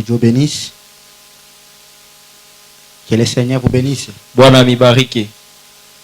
Dieu bénisse. Que le Seigneur vous bénisse. Bwana mibariki.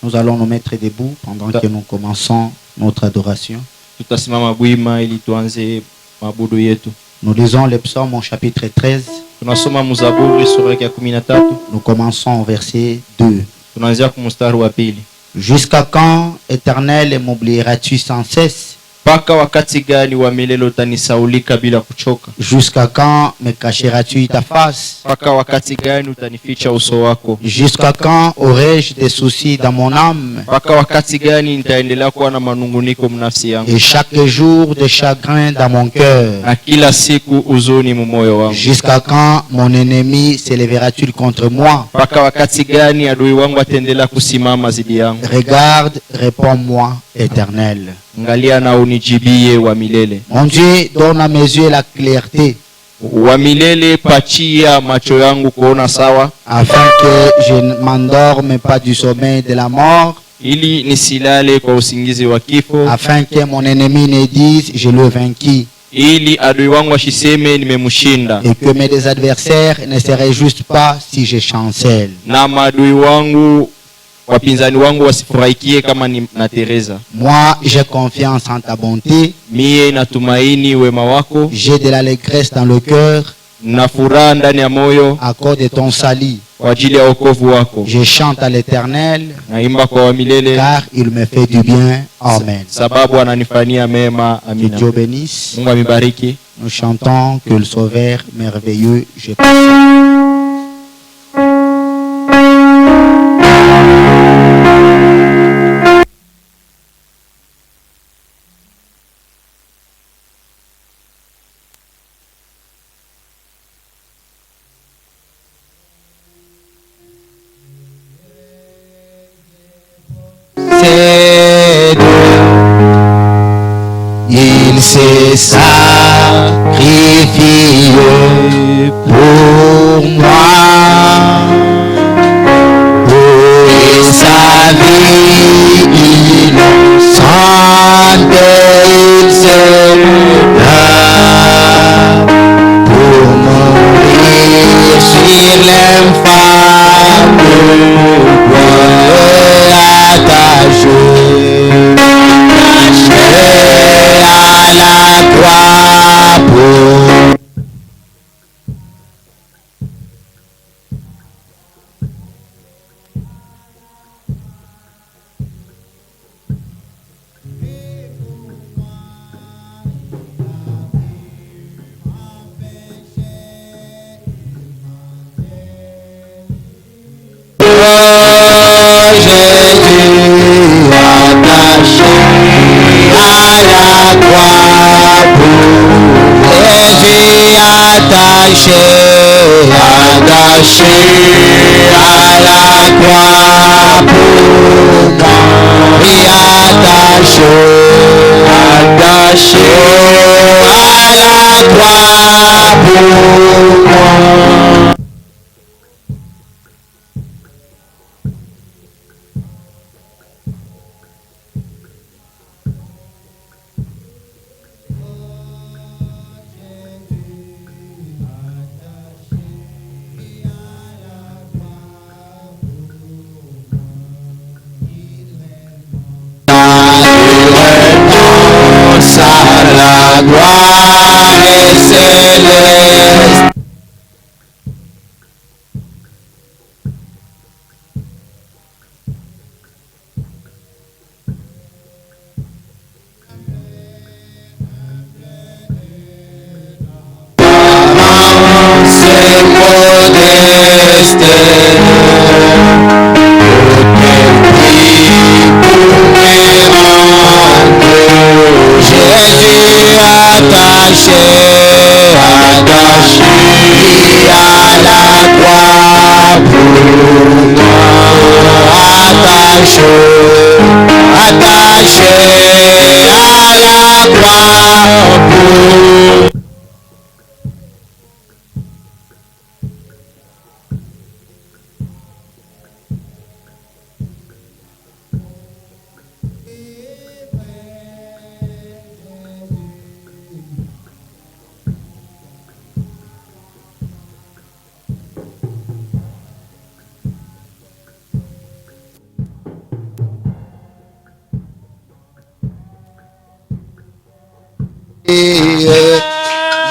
Nous allons nous mettre debout pendant que nous commençons notre adoration. Tutasimama bwima ili tuanze mabudu yetu. Nous lisons le psaume au chapitre 13. Tunasoma Mzaburi sura ya 13. Nous commençons au verset 2. Tunaanzia kwa mstari wa pili. Jusqu'à quand, Éternel, m'oublieras-tu sans cesse? Mpaka wakati gani wa milele utanisaulika bila kuchoka? Jusqu'à quand me cacheras-tu ta face? Mpaka wakati gani utanificha uso wako? Jusqu'à quand aurai-je des soucis dans mon âme? Mpaka wakati gani nitaendelea kuwa na manunguniko mnafsi yangu? Et chaque jour de chagrin dans mon cœur. Na kila siku huzuni mumoyo wangu. Jusqu'à quand mon ennemi s'élèvera-t-il contre moi? Mpaka wakati gani adui wangu ataendelea kusimama zidi yangu? Regarde, réponds-moi, Éternel. Angalia na unijibie wa milele. Mon Dieu, donne à mes yeux la clarté, Wa milele pachia macho yangu kuona sawa, afin que je ne m'endorme pas du sommeil de la mort, ili nisilale kwa usingizi wa kifo, afin que mon ennemi ne dise je l'ai vaincu, ili adui wangu ashiseme nimemshinda, et que mes adversaires ne se réjouissent pas si je chancelle. na maadui wangu wapinzani wangu wasifurahikie kama na Teresa. Moi, j'ai confiance en ta bonté, Mie natumaini wema wako, j'ai de l'allégresse dans le cœur na furaha ndani ya moyo à cause de ton salut. kwa ajili ya wokovu wako. Je chante à l'Éternel, Naimba kwa wa milele, car il me fait du bien. Amen. sababu ananifanyia mema. Que Amina. Dieu bénisse. Mungu amibariki. Nous chantons que le Sauveur merveilleux, je il s'est sacrifié pour moi. Et sa vie innocente, il se donne pour mourir sur l'infâme croix attaché. À la croix pour attaché à la croix pour moi. Oui, attaché à la croix pour moi. La gloire est céleste. C'est modeste. Jésus attaché à la croix pour moi. Attaché à la croix pour moi.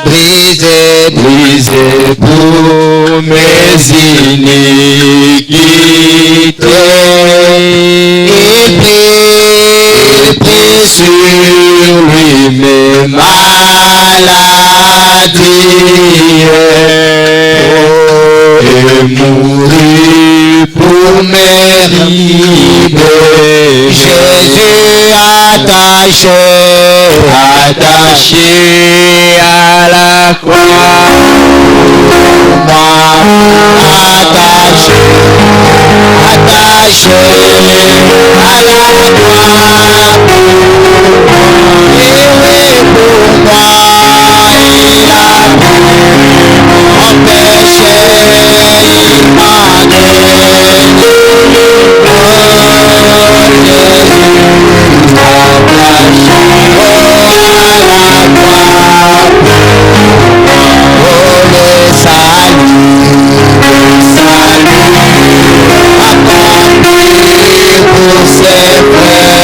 brisé, brisé pour mes iniquités. il prit Sur lui mes maladies et mourut pour mes libérer. Jésus attaché à la croix, moi attaché à la croix, et pour moi il a pris mon péché, il m'a donné. Pour ses frères.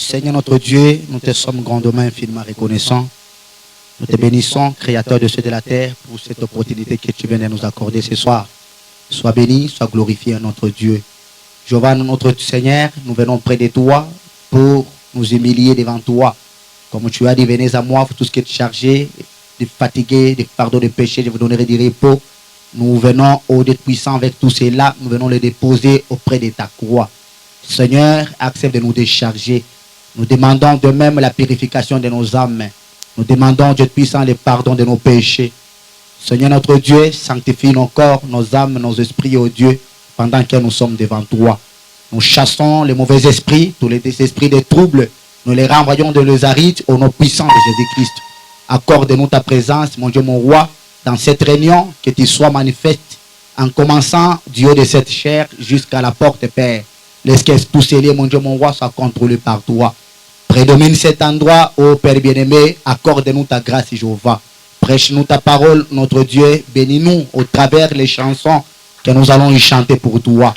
Seigneur notre Dieu, nous te sommes grandement infiniment reconnaissants. Nous te bénissons, Créateur de ceux de la terre, pour cette opportunité que tu viens de nous accorder ce soir. Sois béni, sois glorifié, notre Dieu. Jéhovah, notre Seigneur, nous venons près de toi pour nous humilier devant toi. Comme tu as dit, venez à moi, vous tous qui êtes chargés, de fatigués, de fardeaux de péché, je vous donnerai du repos. Nous venons au Dieu puissant avec tous ceux-là, nous venons les déposer auprès de ta croix. Seigneur, accepte de nous décharger. Nous demandons de même la purification de nos âmes. Nous demandons, Dieu puissant, le pardon de nos péchés. Seigneur notre Dieu, sanctifie nos corps, nos âmes, nos esprits, ô Dieu, pendant que nous sommes devant toi. Nous chassons les mauvais esprits, tous les esprits de troubles. Nous les renvoyons de l'Eucharistie au nom puissant de Jésus-Christ. Accorde-nous ta présence, mon Dieu, mon roi, dans cette réunion, que tu sois manifeste, en commençant du haut de cette chair jusqu'à la porte, Père. Laisse que tout scellé, mon Dieu, mon roi, soit contrôlé par toi. Prédomine cet endroit, ô Père bien-aimé, accorde-nous ta grâce, Jéhovah. Prêche-nous ta parole, notre Dieu. Bénis-nous au travers les chansons que nous allons y chanter pour toi.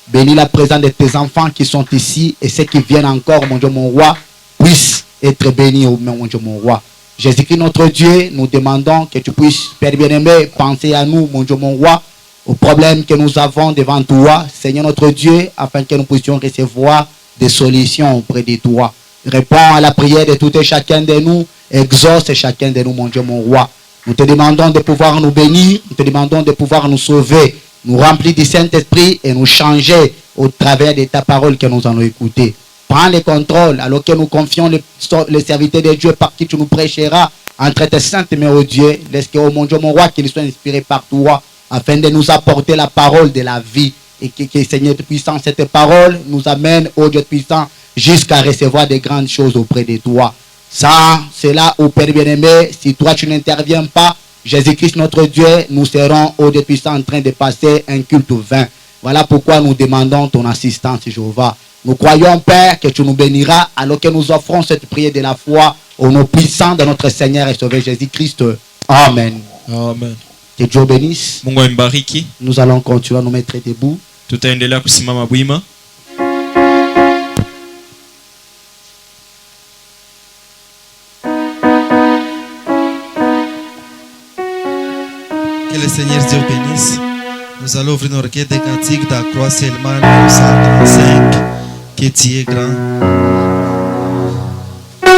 Bénis la présence de tes enfants qui sont ici et ceux qui viennent encore, mon Dieu, mon roi, puissent être bénis, mon Dieu, mon roi. Jésus-Christ, notre Dieu, nous demandons que tu puisses, Père bien-aimé, penser à nous, mon Dieu, mon roi, aux problèmes que nous avons devant toi, Seigneur notre Dieu, afin que nous puissions recevoir des solutions auprès de toi. Réponds à la prière de tout et chacun de nous, exauce chacun de nous, mon Dieu, mon roi. Nous te demandons de pouvoir nous bénir, nous te demandons de pouvoir nous sauver, nous remplir du Saint-Esprit et nous changer au travers de ta parole que nous allons écouter. Prends le contrôle alors que nous confions les serviteurs de Dieu par qui tu nous prêcheras entre tes saintes mains, ô Dieu. Laisse que, oh mon Dieu, mon roi, qu'ils soient inspirés par toi afin de nous apporter la parole de la vie et que Seigneur puissant, cette parole nous amène, ô Dieu puissant, jusqu'à recevoir des grandes choses auprès de toi. Ça, c'est là, ô Père bien-aimé, si toi tu n'interviens pas, Jésus-Christ notre Dieu, nous serons, ô Dieu puissant, en train de passer un culte vain. Voilà pourquoi nous demandons ton assistance, Jéhovah. Nous croyons, Père, que tu nous béniras alors que nous offrons cette prière de la foi au nom puissant de notre Seigneur et Sauveur Jésus-Christ. Amen. Amen. Que Dieu bénisse. Mungu ambariki. Nous allons continuer à nous mettre debout. Tutaendelea kusimama bwima. Que le Seigneur Dieu bénisse. Nous allons ouvrir nos requêtes des cantiques de la croix seulement 935, que tu es grand. Oh,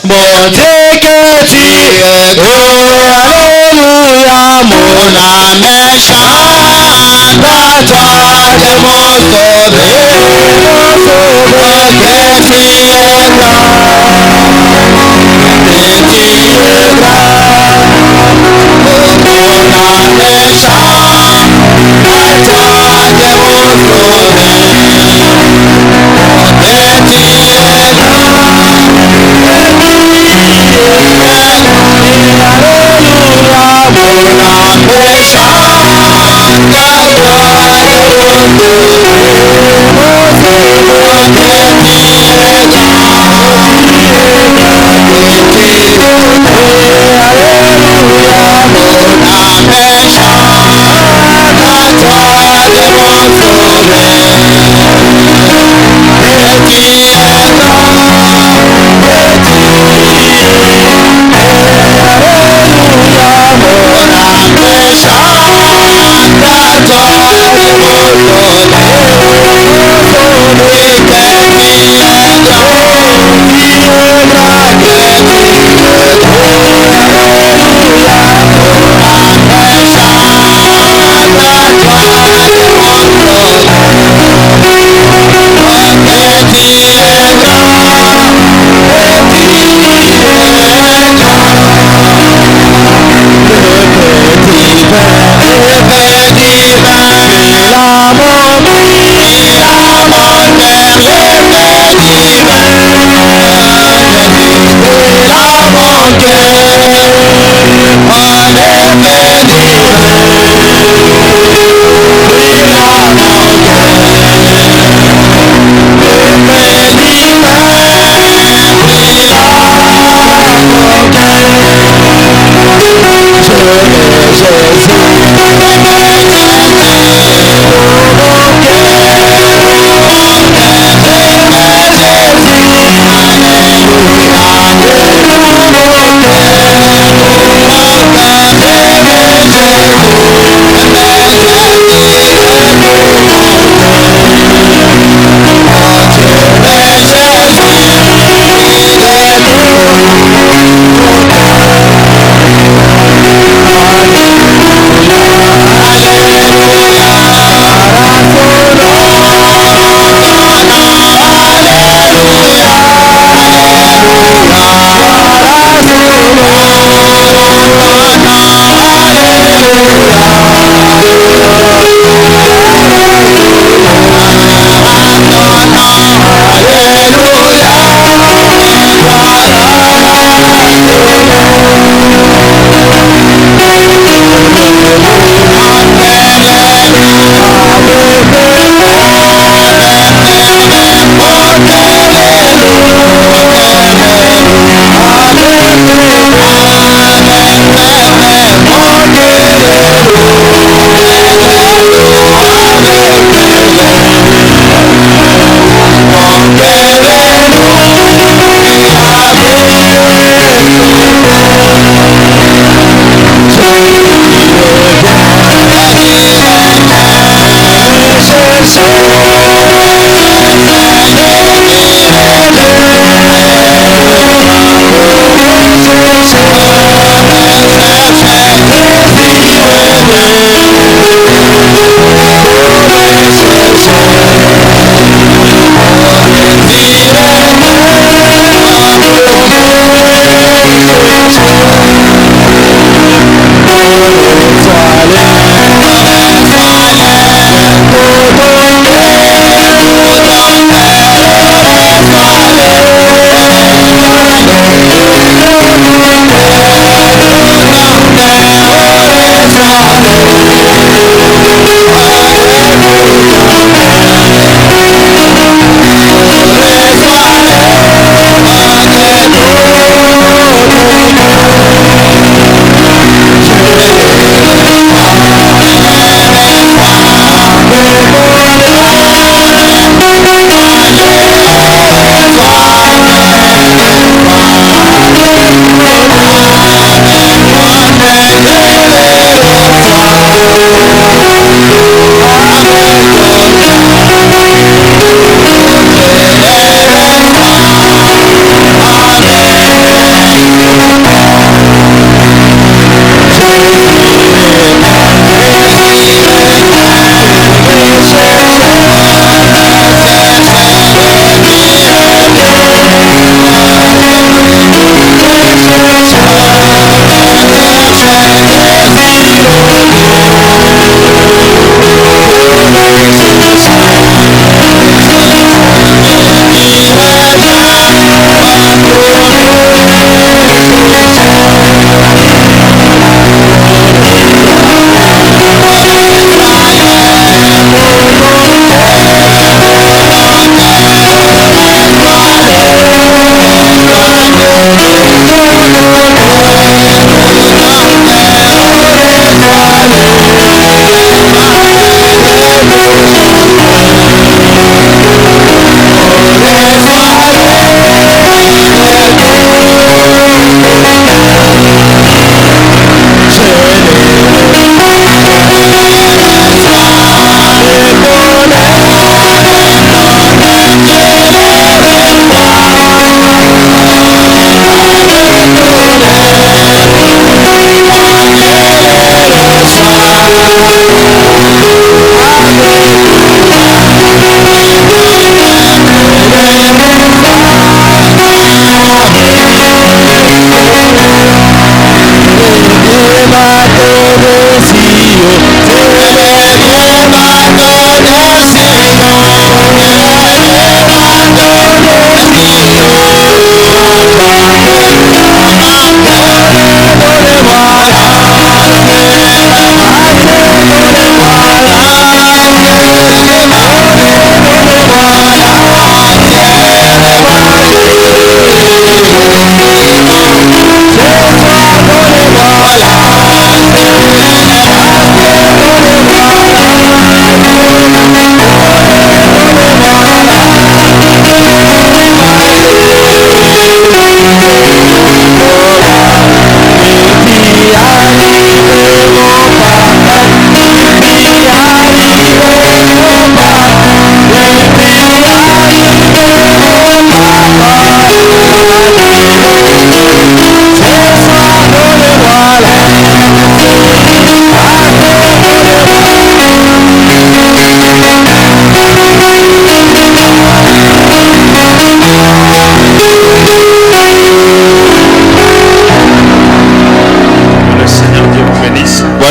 Mon Dieu que tu es grand, alléluia, mon âme chante à toi de mon sauveur, que tu es grand, que tu es grand, mon âme chante à toi de mon sauveur, que tu es grand.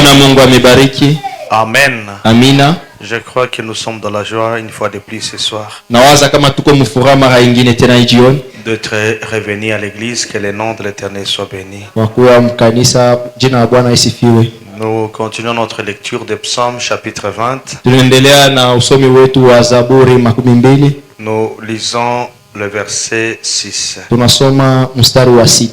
Naona Mungu amebariki. Amen. Amina. Je crois que nous sommes dans la joie une fois de plus ce soir. Nawaza kama tuko mfuraha mara nyingine tena hii jioni. D'être revenu à l'église, que le nom de l'Éternel soit béni. Kwa kuwa mkanisa, jina la Bwana isifiwe. Nous continuons notre lecture de Psaume chapitre 20. Tunaendelea na usomi wetu wa Zaburi 12. Nous lisons le verset 6. Tunasoma mstari wa 6.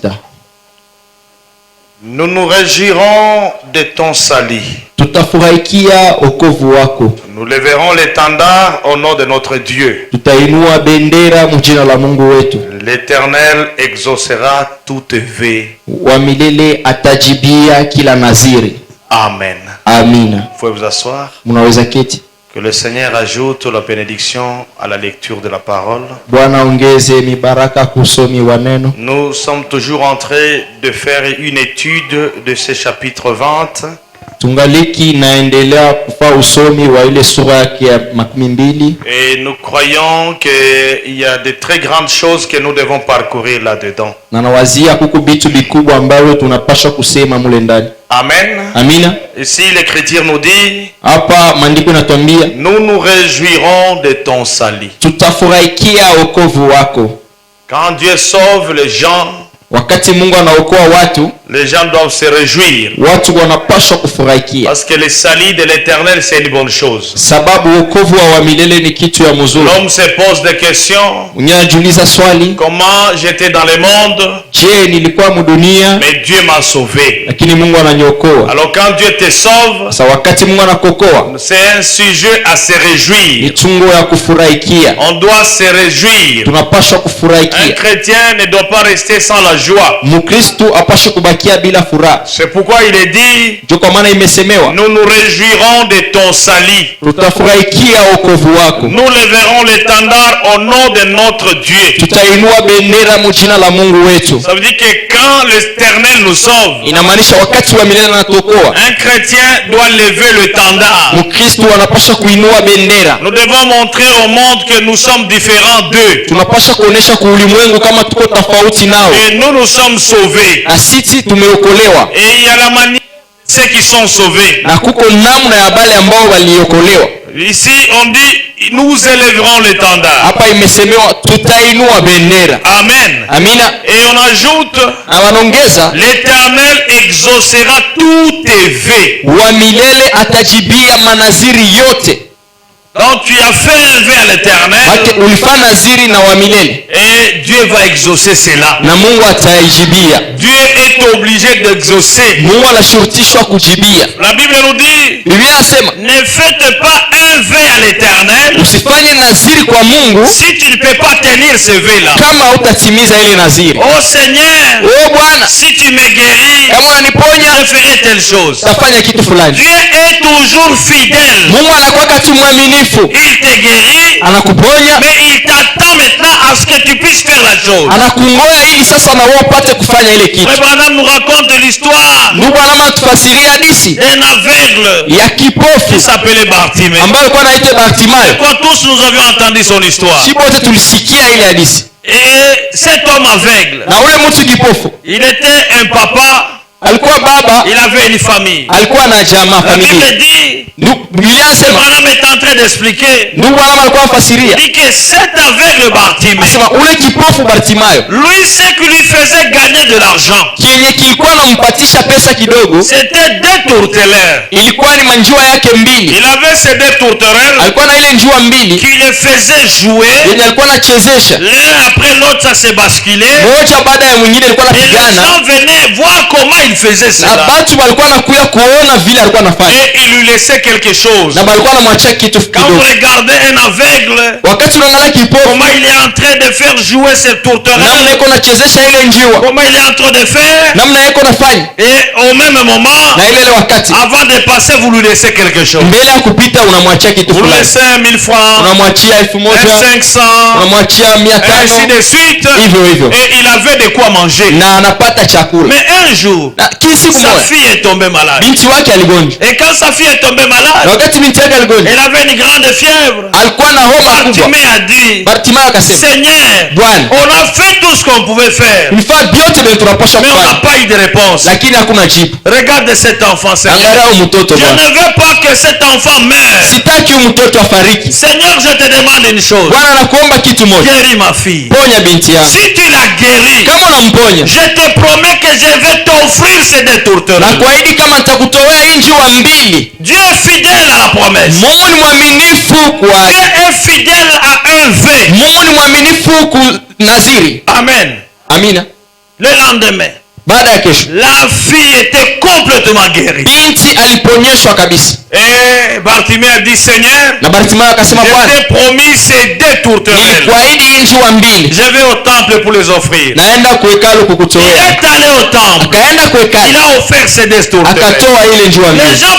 Nous nous réjouirons de ton salut. Tutafurahikia wokovu wako. Nous lèverons l'étendard au nom de notre Dieu. Tutainua bendera mjina la Mungu wetu. L'Éternel exaucera toute vœu. Wa milele atajibia kila naziri. Amen. Amina. Vous pouvez vous asseoir. Munaweza keti. Que le Seigneur ajoute la bénédiction à la lecture de la parole. Bwana ongeze mibaraka kusomi wa neno. Nous sommes toujours en train de faire une étude de ce chapitre 20. Tungaliki naendelea kufa usomi wa ile sura yake ya 12. Et nous croyons qu'il y a de très grandes choses que nous devons parcourir là-dedans. Na nawazia kuko bitu bikubwa ambavyo tunapaswa kusema mule ndani. Amen. Amina. Ici l'Écriture nous dit, hapa maandiko yanatuambia, nous nous réjouirons de ton salut. Tutafurahikia wokovu wako. Quand Dieu sauve les gens, wakati Mungu anaokoa watu, les gens doivent se réjouir. Watu wanapaswa kufurahikia. Parce que le salut de l'Éternel c'est une bonne chose. Sababu wokovu wa milele ni kitu ya mzuri. L'homme se pose des questions. Unajiuliza swali, comment j'étais dans le monde? Je, nilikuwa mudunia? Mais Dieu m'a sauvé. Lakini Mungu ananiokoa. Alors quand Dieu te sauve, sa wakati Mungu anakokoa, c'est un sujet à se réjouir. Ni tungo ya kufurahikia. On doit se réjouir. Tunapaswa kufurahikia. Un chrétien ne doit pas rester sans la joie. Mkristo apaswa kubakia bila furaha. C'est pourquoi il est dit, ndio kwa maana imesemewa, nous nous réjouirons de ton salut. Tutafurahikia wokovu wako. Nous lèverons l'étendard au nom de notre Dieu. Tutainua bendera mjina la Mungu wetu. Ça veut dire que quand l'Éternel nous sauve, inamaanisha wakati wa milele anatuokoa, un chrétien doit lever l'étendard. Mkristo anapaswa kuinua bendera. Nous devons montrer au monde que nous sommes différents d'eux. Tunapaswa kuonesha kwa ulimwengu kama tuko tofauti nao. Et nous sommes sauvés. Asiti tumeokolewa. Et il y a la manière de ceux qui sont sauvés. Na kuko namna ya wale ambao waliokolewa. Ici on dit nous élèverons l'étendard. Hapa imesemewa tutainua bendera. Amen. Amina. Et on ajoute, wanaongeza, l'Éternel exaucera tous tes vœux. Wa milele atajibia manaziri yote. Donc tu as fait un vœu à l'Éternel. Ulifanya naziri na wa milele. Et Dieu va exaucer cela. Na Mungu ataijibia. Dieu est obligé d'exaucer. Mungu anashurutishwa kujibia. La Bible nous dit, Biblia inasema, ne faites pas un vœu à l'Éternel. Usifanye naziri kwa Mungu si tu ne peux pas tenir ce vœu là. Kama utatimiza ile naziri. Oh Seigneur, oh Bwana, si tu me guéris, je ferai telle chose. Tafanya kitu fulani. Dieu est toujours fidèle. Mungu anakuwa tu mwaminifu. Il te guérit, anakuponya, mais il t'attend maintenant à ce que tu puisses faire la chose. Anakungoja ili sasa na wewe upate kufanya ile kitu. Abraham nous raconte l'histoire. Mungu anatufasiria hadithi d'un aveugle ya kipofu qui s'appelait Bartimée. ambaye alikuwa anaitwa Bartimayo. Quand tous nous avions entendu son histoire. Sisi wote tulisikia ile hadithi. Et cet homme aveugle, na ule mtu kipofu, il était un papa. Alikuwa baba, il avait une famille. Alikuwa na jamaa, familia. La Bible dit, Biblia inasema, Abraham est en train d'expliquer. Ndugu Abraham alikuwa afasiria. Dit que cet aveugle Bartimée, asema ule kipofu Bartimayo, lui ce qui lui faisait gagner de l'argent, kenye kilikuwa nampatisha pesa kidogo, c'était deux tourterelles. Ilikuwa ni manjua yake mbili. Il avait ces deux tourterelles. Alikuwa na ile njua mbili qui le faisait jouer. Yenye alikuwa anachezesha. L'un après l'autre ça se basculait. Moja baada ya mwingine alikuwa anapigana. Les gens venaient voir comment il faisait cela. Na watu walikuwa wanakuja kuona vile alikuwa anafanya. Et il lui laissait quelque chose. Na walikuwa wanamwachia kitu kidogo. Quand vous regardez un aveugle, wakati unaangalia kipofu, comment il est en train de faire jouer cette tourterelle, namna yako anachezesha ile njua, comment il est en train de faire, namna yako anafanya, et au même moment, na ile wakati, avant de passer vous lui laissez quelque chose. Mbele ya kupita unamwachia kitu fulani. Vous laissez 1000 francs, unamwachia 1000, 500, unamwachia 500, ainsi de suite. Hivyo. Et il avait de quoi manger. Na anapata chakula. Mais un jour, sa fille est tombée malade. Binti wake aligonjwa. Et quand sa fille est tombée malade, malade. wakati binti yake aligonjwa, Elle avait une grande fièvre. alikuwa na homa kubwa. Bartimée a dit, Bartimayo akasema, Seigneur, Bwana, on a fait tout ce qu'on pouvait faire, tulifanya vyote vile tunapaswa mais on n'a kufanya, pas eu de réponse. lakini hakuna jibu. Regarde cet enfant, Seigneur. Angalia huyu mtoto Je Bwana, ne veux pas que cet enfant meure. sitaki huyu mtoto afariki. Seigneur, je te demande une chose. Bwana, nakuomba kitu moja, Guéris ma fille. ponya binti yangu. Si tu l'as guérie, Kama unamponya, je te promets que je vais t'offrir ces deux na tourterelles. kuahidi kama nitakutolea njiwa mbili. Dieu est fidèle à la promesse. Mungu ni mwaminifu kwa, Dieu est fidèle à un vœu. Mungu ni mwaminifu ku naziri. Amen. Amina. Le lendemain, Baada ya kesho, la fille était complètement guérie. binti aliponyeshwa kabisa. Et Bartimée a dit, Seigneur, Na Bartimayo akasema, je Bwana, t'ai promis ces deux tourterelles. nilikuahidi njiwa mbili, Je vais au temple pour les offrir. naenda kuhekalu Il kukutolea. est allé au temple. Akaenda Il kuhekalu, a offert ces deux tourterelles. akatoa ile njiwa Les mbili. gens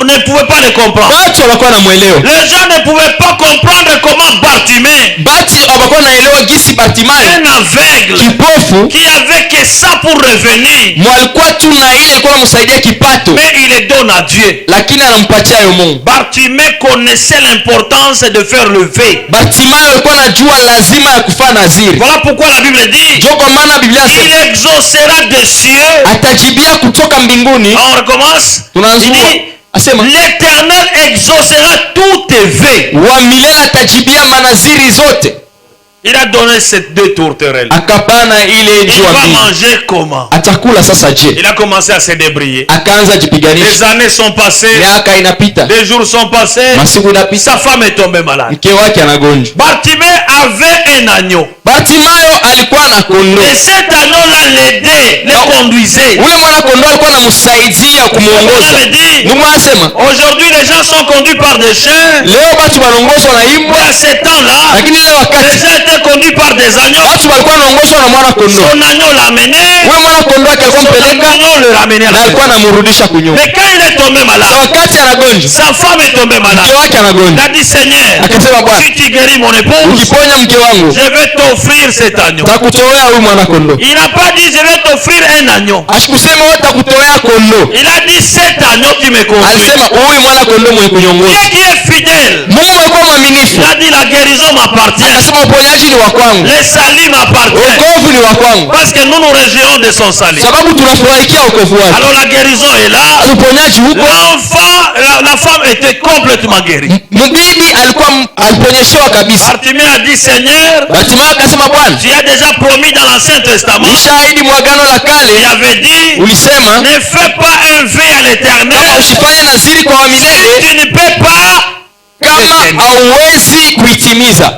ne pouvaient pas les comprendre. Watu hawakuwa namwelewa, Les gens ne pouvaient pas comprendre comment Bartimée, bati hawakuwa naelewa gisi Bartimayo un aveugle, kipofu qui avait que ça pour revenir, mwalikuwa tu na ile ilikuwa namsaidia kipato, mais il les donne à Dieu. lakini anampatia hayo Mungu. Bartimée connaissait l'importance de faire le vœu. Bartimayo alikuwa anajua lazima ya kufanya naziri. Voilà pourquoi la Bible dit, Ndio kwa maana Biblia il inasema exaucera des cieux. atajibia kutoka mbinguni. On recommence. Il Tunaanzua dit, asema l'Éternel exaucera tous tes vœux. wa milele atajibia manaziri zote. Il a donné ces deux tourterelles. Akapana ile Il njiwa va mbili. manger comment? Atakula sasa je? Il a commencé à se débrouiller. Akaanza Les jipiganisha. années sont passées, Miaka inapita, des jours sont passés, masiku inapita, sa femme est tombée malade. mke wake anagonjwa. Bartimée avait un agneau. Bartimayo alikuwa na kondoo. Et cet agneau-là l'aidait, le conduisait. Ule mwana kondoo alikuwa anamsaidia kumuongoza. On dit, Mungu anasema aujourd'hui les gens sont conduits par des chiens. leo watu wanaongozwa na Mais imbwa, à ce temps-là, lakini ile les wakati gens étaient conduits par des agneaux. watu walikuwa wanaongozwa na mwana kondoo. Son agneau l'amenait. Ule mwana kondoo alikuwa Son mpeleka agneau le ramenait à na la alikuwa maison. anamrudisha kunyuma. Mais quand il est tombé Sa malade, wakati anagonjwa, sa femme est tombée malade. mke wake Il anagonjwa, a dit, Seigneur, akasema Bwana, si tu guéris mon épouse, ukiponya mke wangu je vais t'offrir cet agneau. takutolea huyu mwana kondoo. Il n'a pas dit, je vais t'offrir un agneau. Asikusema wewe takutolea kondoo, Il a dit, cet agneau qui me conduit. alisema huyu mwana kondoo mwenye kunyongoza. Dieu qui est fidèle. Mungu alikuwa mwaminifu, Il a dit, la guérison m'appartient. akasema uponyaji ni wa kwangu, Le salut m'appartient. wokovu ni wa kwangu, Parce que nous nous réjouissons de son salut. sababu tunafurahikia wokovu wake. Alors la guérison est là. Uponyaji huko, L'enfant, la femme était complètement guérie. mbibi alikuwa aliponyeshewa kabisa. Bartimée a dit, Seigneur, Bartimayo akasema Bwana, tu as déjà promis dans l'Ancien Testament. nishaahidi mwagano la Il kale, avait dit, ulisema ne fais pas un vœu à kama l'éternel. usifanye naziri kwa wamilele Tu ne peux pas. kama hauwezi kuitimiza.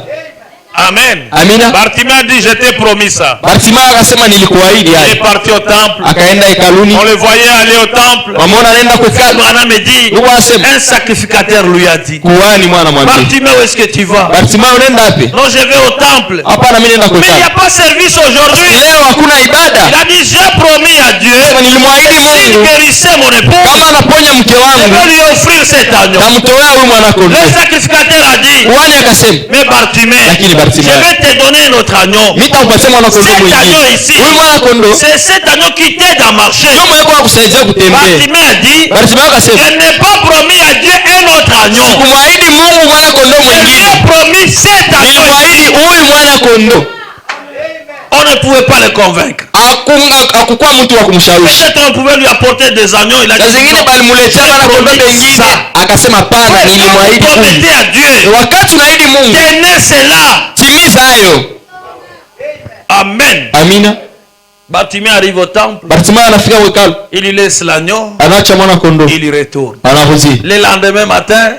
Amen. Amina. Bartimée a dit, je t'ai promis ça. Bartimayo akasema nilikuahidi Il est haya. parti au temple. Akaenda hekaluni, On le voyait aller au temple. wamwona anaenda kwa hekalu. Abraham me dit, Mungu anasema un sacrificateur lui a dit, kuhani mwana mwambie, Bartimée, où est-ce que tu vas? Bartimayo unaenda wapi? Non, je vais au temple. Hapana, mimi naenda kwa Mais il n'y a hekalu. pas service aujourd'hui. Leo hakuna Il ibada. a dit, j'ai promis à Dieu, Sema nilimwahidi s'il Mungu guérissait mon épouse, kama anaponya mke je wangu vais lui offrir cet agneau. namtolea huyu mwana Le kondoo. sacrificateur a dit, Kuhani akasema mais Bartimée, lakini je Bartimayo, vais te donner un autre agneau. nitakupatia mwana kondoo Cet agneau mwingine. ici, Huyu mwana kondoo c'est cet agneau qui t'aide à marcher. ndio mwenye kwa kusaidia kutembea. Bartimée a dit, Bartimayo akasema je n'ai pas promis à Dieu un autre agneau. kumwahidi Mungu mwana kondoo Je lui mwingine, ai promis cet agneau. nilimwahidi huyu mwana kondoo. On ne pouvait pas le convaincre. Hakukuwa mtu wa kumshawishi. Peut-être on pouvait lui apporter des agneaux. Il a Na dit, zingine non, balimuletea mwana kondoo pengine, akasema pana, nilimwahidi promettez huyu. à Dieu, Wakati unaahidi Mungu, tenez cela. timiza hayo. Amen. Amina. Bartimée arrive au temple, Bartimayo anafika kwa hekalu, il y laisse l'agneau, anaacha mwana kondoo, il y retourne. anarudi. Le lendemain matin,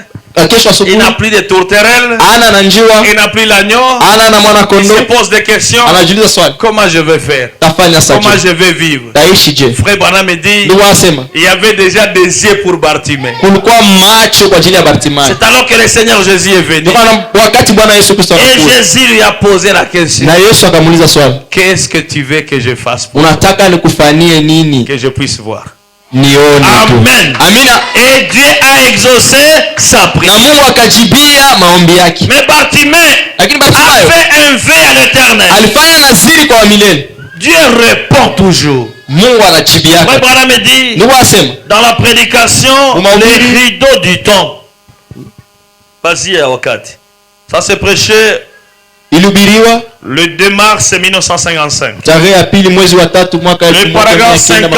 Kesho il asubuhi n'a plus de tourterelles, ana na njiwa, il n'a plus l'agneau, ana na mwana il kondoo, se pose des questions. anajiuliza swali, Comment je vais faire? tafanya Comment saje? je vais vivre? Taishi je? Frère Branham me dit, Ndugu anasema il y avait déjà des yeux pour Bartimée. kulikuwa macho kwa ajili ya Bartimayo. C'est alors que le Seigneur Jésus est venu. Ndio maana wakati Bwana Yesu Kristo Et alikuja, Jésus lui a posé la question. na Yesu akamuuliza swali, Qu'est-ce que tu veux que je fasse pour unataka nikufanyie nini? que je puisse voir? Nione tu. Amen. Amina. Et Dieu a exaucé sa Na prière. Mungu akajibia maombi yake. Mais Bartimée Lakini a Bartimayo fait un vœu à l'éternel. alifanya naziri kwa milele. Dieu répond toujours. Mungu anajibiaka. Frère Branham me dit, Niko asema dans la prédication, les rideaux du temps. Vas-y, wakati. Ça s'est prêché ilihubiriwa le 2 mars 1955. tarehe ya pili mwezi wa tatu mwaka Le paragraphe 50,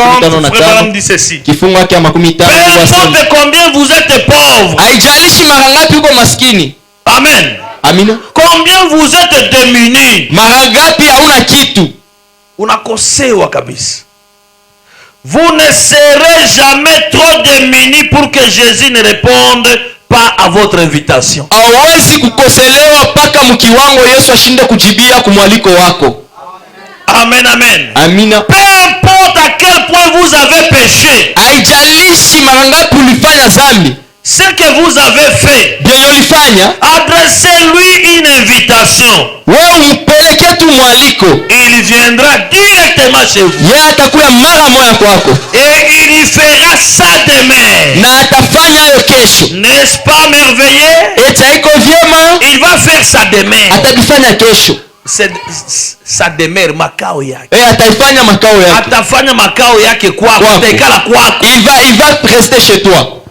Frère Branham dit ceci. kifungu yake ya 50 Peu importe combien vous êtes pauvre. haijalishi mara ngapi uko maskini. Amen. Amina. Combien vous êtes démunis. Mara ngapi hauna kitu. Unakosewa kabisa. Vous ne serez jamais trop démunis pour que Jésus ne réponde pas à votre invitation. Hawezi kukoselewa paka mkiwango Yesu ashinde kujibia kumwaliko wako. Amen, amen. Amina. Peu importe à quel point vous avez péché. Haijalishi mara ngapi ulifanya dhambi. Ce que vous avez fait, adressez-lui une invitation. Il viendra directement chez vous. Et il y fera ça demain. N'est-ce pas merveilleux? Il va faire ça demain. Ça demeure makao yake. Atafanya makao yake kwako. Ataikala kwako. Il va rester chez toi.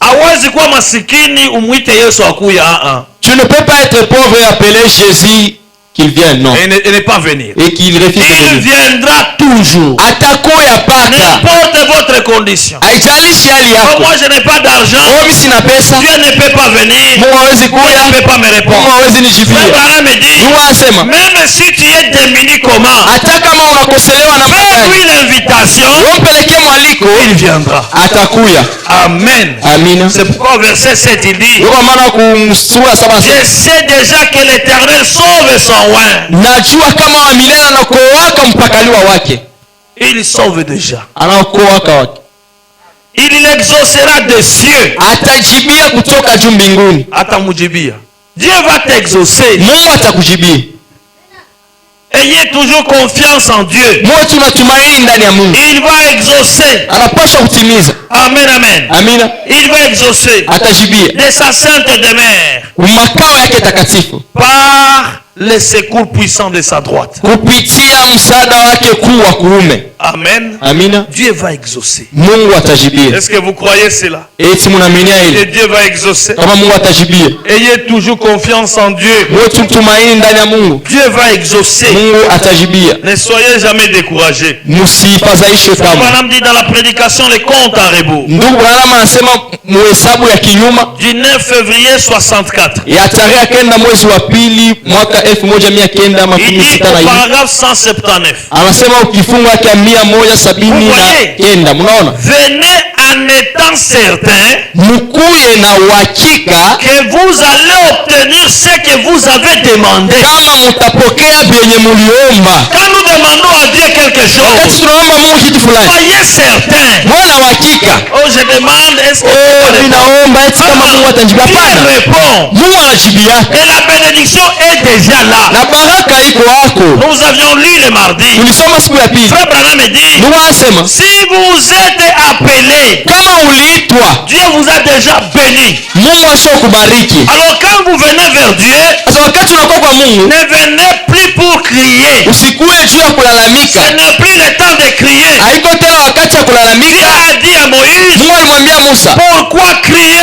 Hawezi kuwa masikini umwite Yesu akuya. Tu ne peux pas être pauvre et appeler Jésus qu'il vienne, non. Et ne pas venir. Et qu'il refuse de venir. Il viendra toujours. Atakuya paka. N'importe votre condition. Haijalishi hali yako. Moi je n'ai pas d'argent. Mimi sina pesa. Dieu ne peut pas venir. Mungu hawezi kuja. Dieu ne peut pas me répondre. Mungu hawezi nijibia. Abraham me dit. Mungu anasema. Même si tu es démuni comment? Hata kama unakoselewa na mtu. Fais-lui l'invitation. Umpelekee mwaliko. Il viendra. Atakuya. Amen. Amina. C'est pourquoi verset 7 il dit. Je sais déjà que l'Éternel sauve son oint. Najua kama wa milele anakuoaka mpakaliwa wake. Il sauve déjà. Anakuoaka wake. Il l'exaucera des cieux. Atajibia kutoka juu mbinguni. Atamujibia. Dieu va t'exaucer. Mungu atakujibia. Ayez toujours confiance en Dieu. Il va exaucer. Amen, amen. Amina. Il va exaucer. De sa sainte demeure. Par les secours puissants de sa droite. Amen. Amina. Dieu va exaucer. Est-ce que vous croyez cela? Que Dieu va exaucer. Ayez toujours confiance en Dieu. Dieu va exaucer. Ne soyez jamais découragés. Branham dit dans la prédication les comptes à rebours. Du 9 février 64. Il dit au paragraphe 179. Venez en étant certain que vous allez obtenir ce que vous avez demandé. Quand nous demandons à Dieu quelque chose, soyez certain. Oh, je demande, est-ce que Dieu répond? Et la bénédiction est déjà là. Nous avions lu le mardi. Frère Branham me dit, si vous êtes appelé, Dieu vous a déjà béni. Alors quand vous venez vers Dieu, ne venez plus pour crier. Ce n'est plus le temps de crier. Dieu a dit à Moïse, pourquoi crier?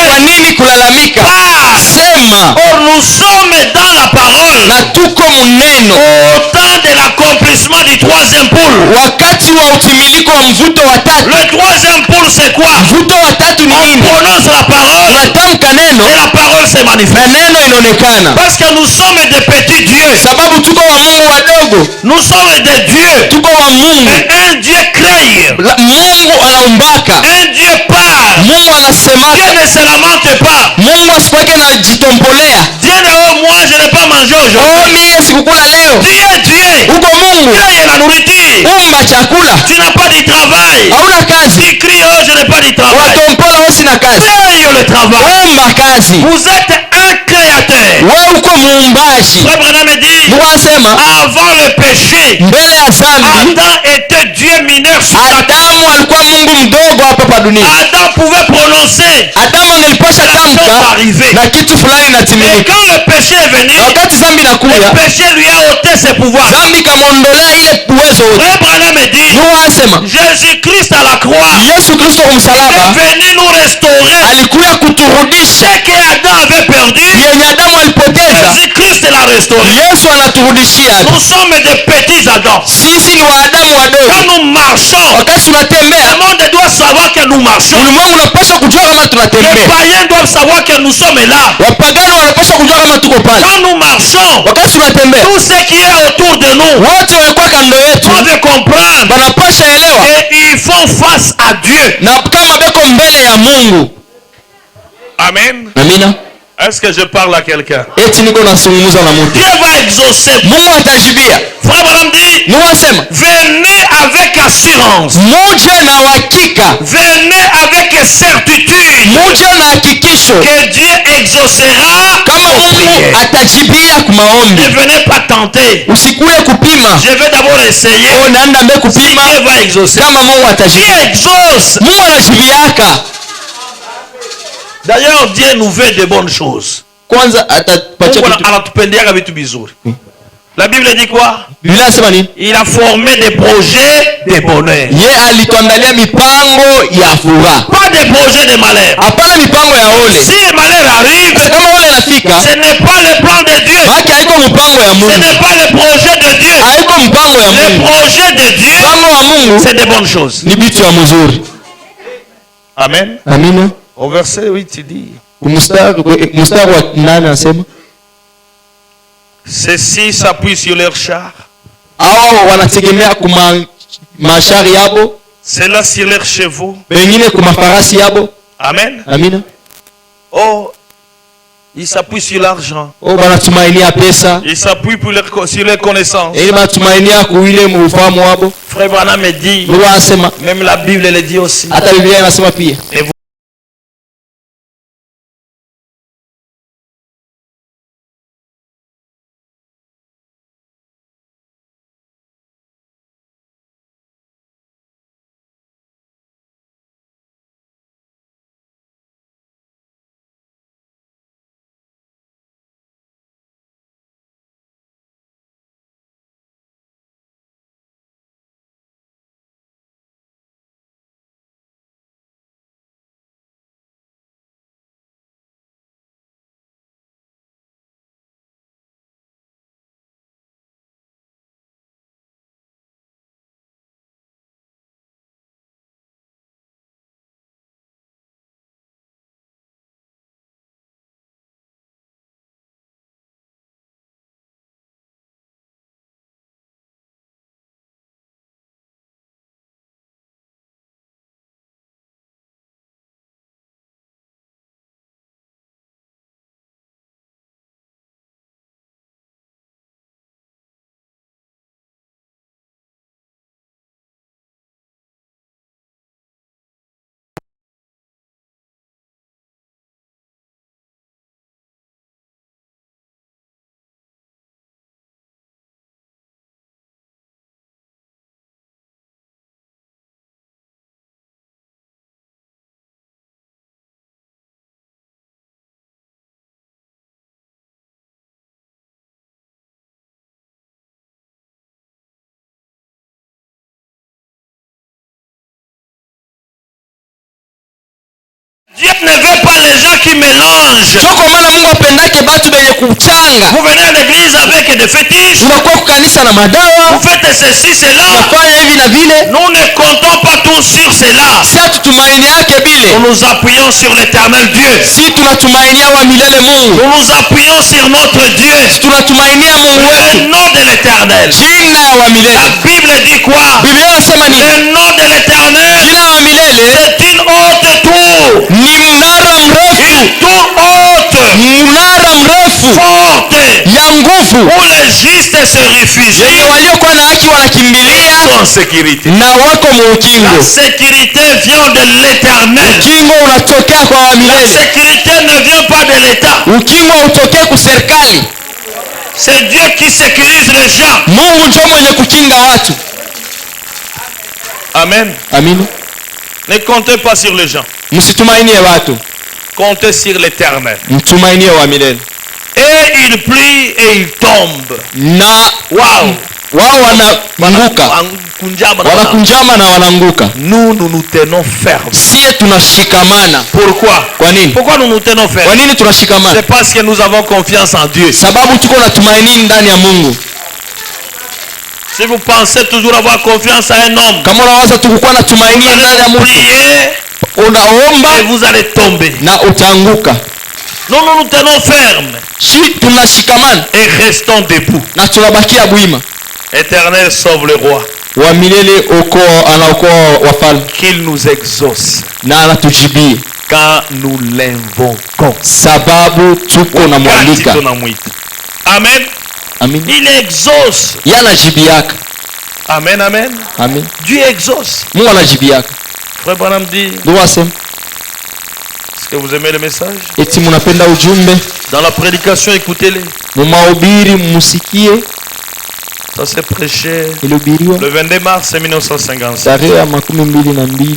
Or nous sommes dans la parole au temps de l'accomplissement du troisième pôle. Le troisième pôle c'est quoi? On prononce la parole et la parole se manifeste. Parce que nous sommes des petits dieux. Nous sommes des dieux. Et un Dieu crée. Un Dieu parle. Dieu ne se lamente pas. Dieu ne dit, moi je n'ai pas mangé aujourd'hui. Dieu est Dieu. Dieu est la nourriture. Tu n'as pas de travail. Tu cries, oh je n'ai pas de travail. Dieu est le travail. Vous êtes un créateur. Frère Branham me dit, avant le péché, Adam était Dieu mineur sur la terre. Adam pouvait prononcer. ungelipasha tamka na kitu fulani Mais inatimilika. quand le péché est venu, Na wakati zambi le inakuya, péché lui a ôté ses pouvoirs. zambi kamwondolea ile uwezo wote. Frère Branham dit, Nuhu asema Jésus-Christ à la croix Yesu Kristo est kumsalaba venu nous restaurer. alikuya kuturudisha Ce que Adam avait perdu, yenye Adamu alipoteza. Jésus-Christ l'a restauré. Yesu anaturudishia. Nous sommes des petits Adam. Sisi ni waadamu Quand wadogo. nous marchons, Wakati tunatembea, le monde doit savoir que nous marchons. ulimwengu unapaswa kujua kama Les tunatembea. païens doivent savoir que nous sommes là. Wapagani wanapaswa kujua kama tuko pale. Quand nous marchons, Wakati tunatembea, tout ce qui est autour de nous wote walikuwa kando yetu doivent comprendre wanapasha elewa qu'ils font face à Dieu. na kama beko mbele ya Mungu. Amen. Amina. Est-ce que je parle à quelqu'un? Eti niko nasungumuza na mtu. Dieu va exaucer. Mungu atajibia. Frère Branham dit, Mungu asema, venez avec assurance. muje na uhakika, Venez avec certitude muje na hakikisho que Dieu exaucera kama vos Mungu prières. atajibia kwa maombi. Ne venez pas tenter. Usikuye kupima. Je vais d'abord essayer. O naenda mbe Si kupima Dieu va exaucer. kama Mungu Dieu atajibia. exauce. Mungu anajibiaka. D'ailleurs, Dieu nous veut de bonnes choses. Kwanza atapatia Mungu kitu. anatupendeaga vitu vizuri. La Bible dit quoi? Biblia inasema nini? Il a formé des projets de bonheur. Ye alituandalia mipango ya furaha. Pas des projets de malheur. Hapana mipango ya ole. Si le malheur arrive, Kama ole inafika, ce n'est pas le plan de Dieu. haki haiko mpango ya Ce Mungu. n'est pas le projet de Dieu. Haiko mpango ya Le Mungu. projet de Dieu, Mpango wa Mungu c'est de bonnes choses. ni vitu ya mzuri. Amen. Amina. Au verset 8, il dit, Mstari wa 8 anasema, ceux-ci s'appuient sur leurs chars, hao wanategemea kuma mashari yabo, ceux-là sur leurs chevaux. wengine kuma farasi yabo. Amen. Amina. Oh, ils s'appuient sur l'argent. O banatumainia pesa, Ils s'appuient sur les connaissances. ili banatumainia kuile ufahamu wabo. Frère Branham me dit, Mungu anasema, même la Bible le dit aussi. hata Biblia inasema pia. Dieu ne veut pas les gens qui mélangent. Soko maana Mungu apendake batu benye kuchanga. Vous venez à l'église avec des fétiches. Unakuwa kukanisa na madawa, Vous faites ceci, cela. unafanya hivi na vile. Nous ne comptons pas tous sur cela. Si hatutumaini yake bile, Nous nous appuyons sur l'éternel Dieu. si tunatumainia wa milele Mungu, Nous nous appuyons sur notre Dieu. tunatumainia Mungu Le wetu, nom de l'éternel. jina ya wa La milele. Bible dit quoi? Biblia inasema nini? Le nom de l'éternel, Jina wa milele c'est une haute tour. ni mnara mrefu, Une tour haute, mnara mrefu forte, ya nguvu, où les justes se réfugient yenye waliokuwa na haki wanakimbilia en sécurité. na wako La muukingo. sécurité vient de l'éternel. Ukingo unatokea kwa wa La milele. sécurité ne vient pas de l'État. Ukingo utokee kuserikali. C'est Dieu qui sécurise les gens. Mungu ndio mwenye kukinga watu. Amen. Amina. Ne comptez pas sur les gens. Msitumainie watu. Comptez sur l'Éternel. mtumainie wa milele. Et il plie et il tombe. Na Wow. wao wanaanguka, wanakunjama na wanaanguka. Nous nous tenons fermes. Sie tunashikamana. Pourquoi? Kwa nini? Pourquoi nous nous tenons fermes? Kwa nini tunashikamana? C'est parce que nous avons confiance en Dieu. Sababu tuko na tumaini ndani ya Mungu. Si vous pensez toujours avoir confiance à un homme, Kama unawaza tukukuwa na tumaini ndani ya Mungu, priez unaomba et vous allez tomber. na utaanguka. Nous nous tenons fermes Si tunashikamana et restons debout. na tunabakia bwima. Éternel, sauve le roi. Wa milele anaokoa wafalme Qu'il nous exauce na anatujibie quand nous l'invoquons. sababu tuko na mwalika. Amen. Amen. Il exauce. Yanajibiaka. Amen, amen. Amen. Dieu exauce. Mungu anajibiaka. Frère Branham dit, Ndio asema. est-ce que vous aimez le message? Eti mnapenda ujumbe? Dans la prédication, écoutez-les. Mumahubiri musikie. Ça s'est prêché Ilihubiriwa le 22 mars 1957. tarehe ya 22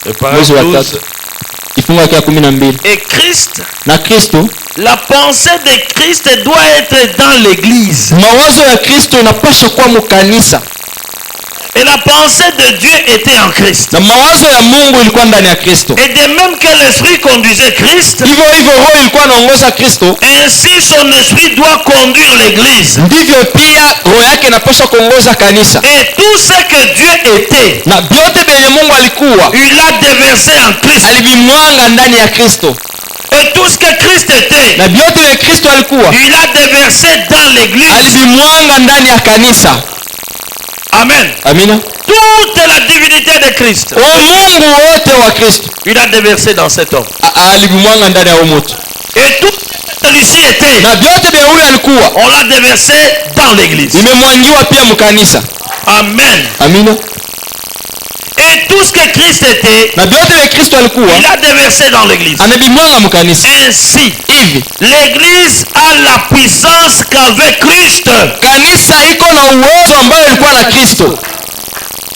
Et par mwezi wa 12. tatu kifungu ya 12. Et Christ, Na Kristo, la pensée de Christ doit être dans l'église. mawazo ya Kristo inapaswa kuwa mkanisa. Et la pensée de Dieu était en Christ. Na mawazo ya Mungu ilikuwa ndani ya Kristo. Et de même que l'esprit conduisait Christ, Hivyo hivyo roho ilikuwa inaongoza Kristo, ainsi son esprit doit conduire l'église. ndivyo pia roho yake inapaswa kuongoza kanisa. Et tout ce que Dieu était, Na vyote vyenye Mungu alikuwa il a déversé en Christ. alivimwanga ndani ya Kristo. Et tout ce que Christ était, Na vyote vya Kristo alikuwa il a déversé dans l'église. alivimwanga ndani ya kanisa. Amen. Amina. Toute la divinité de Christ, Mungu wote wa Kristo il a déversé dans cet homme. alivimwanga ndani ya mtu. Et tout ce que celui-ci était, Na vyote vya huyu alikuwa on l'a déversé dans l'église. imemwangiwa pia mkanisa. Amen. Amina. Et tout ce que Christ était, Na vyote vya Kristo alikuwa il a déversé dans l'église. amevimwanga mkanisa. Ainsi, Hivi l'église a la puissance qu'avait Christ. kanisa iko na uwezo ambao ilikuwa na Kristo.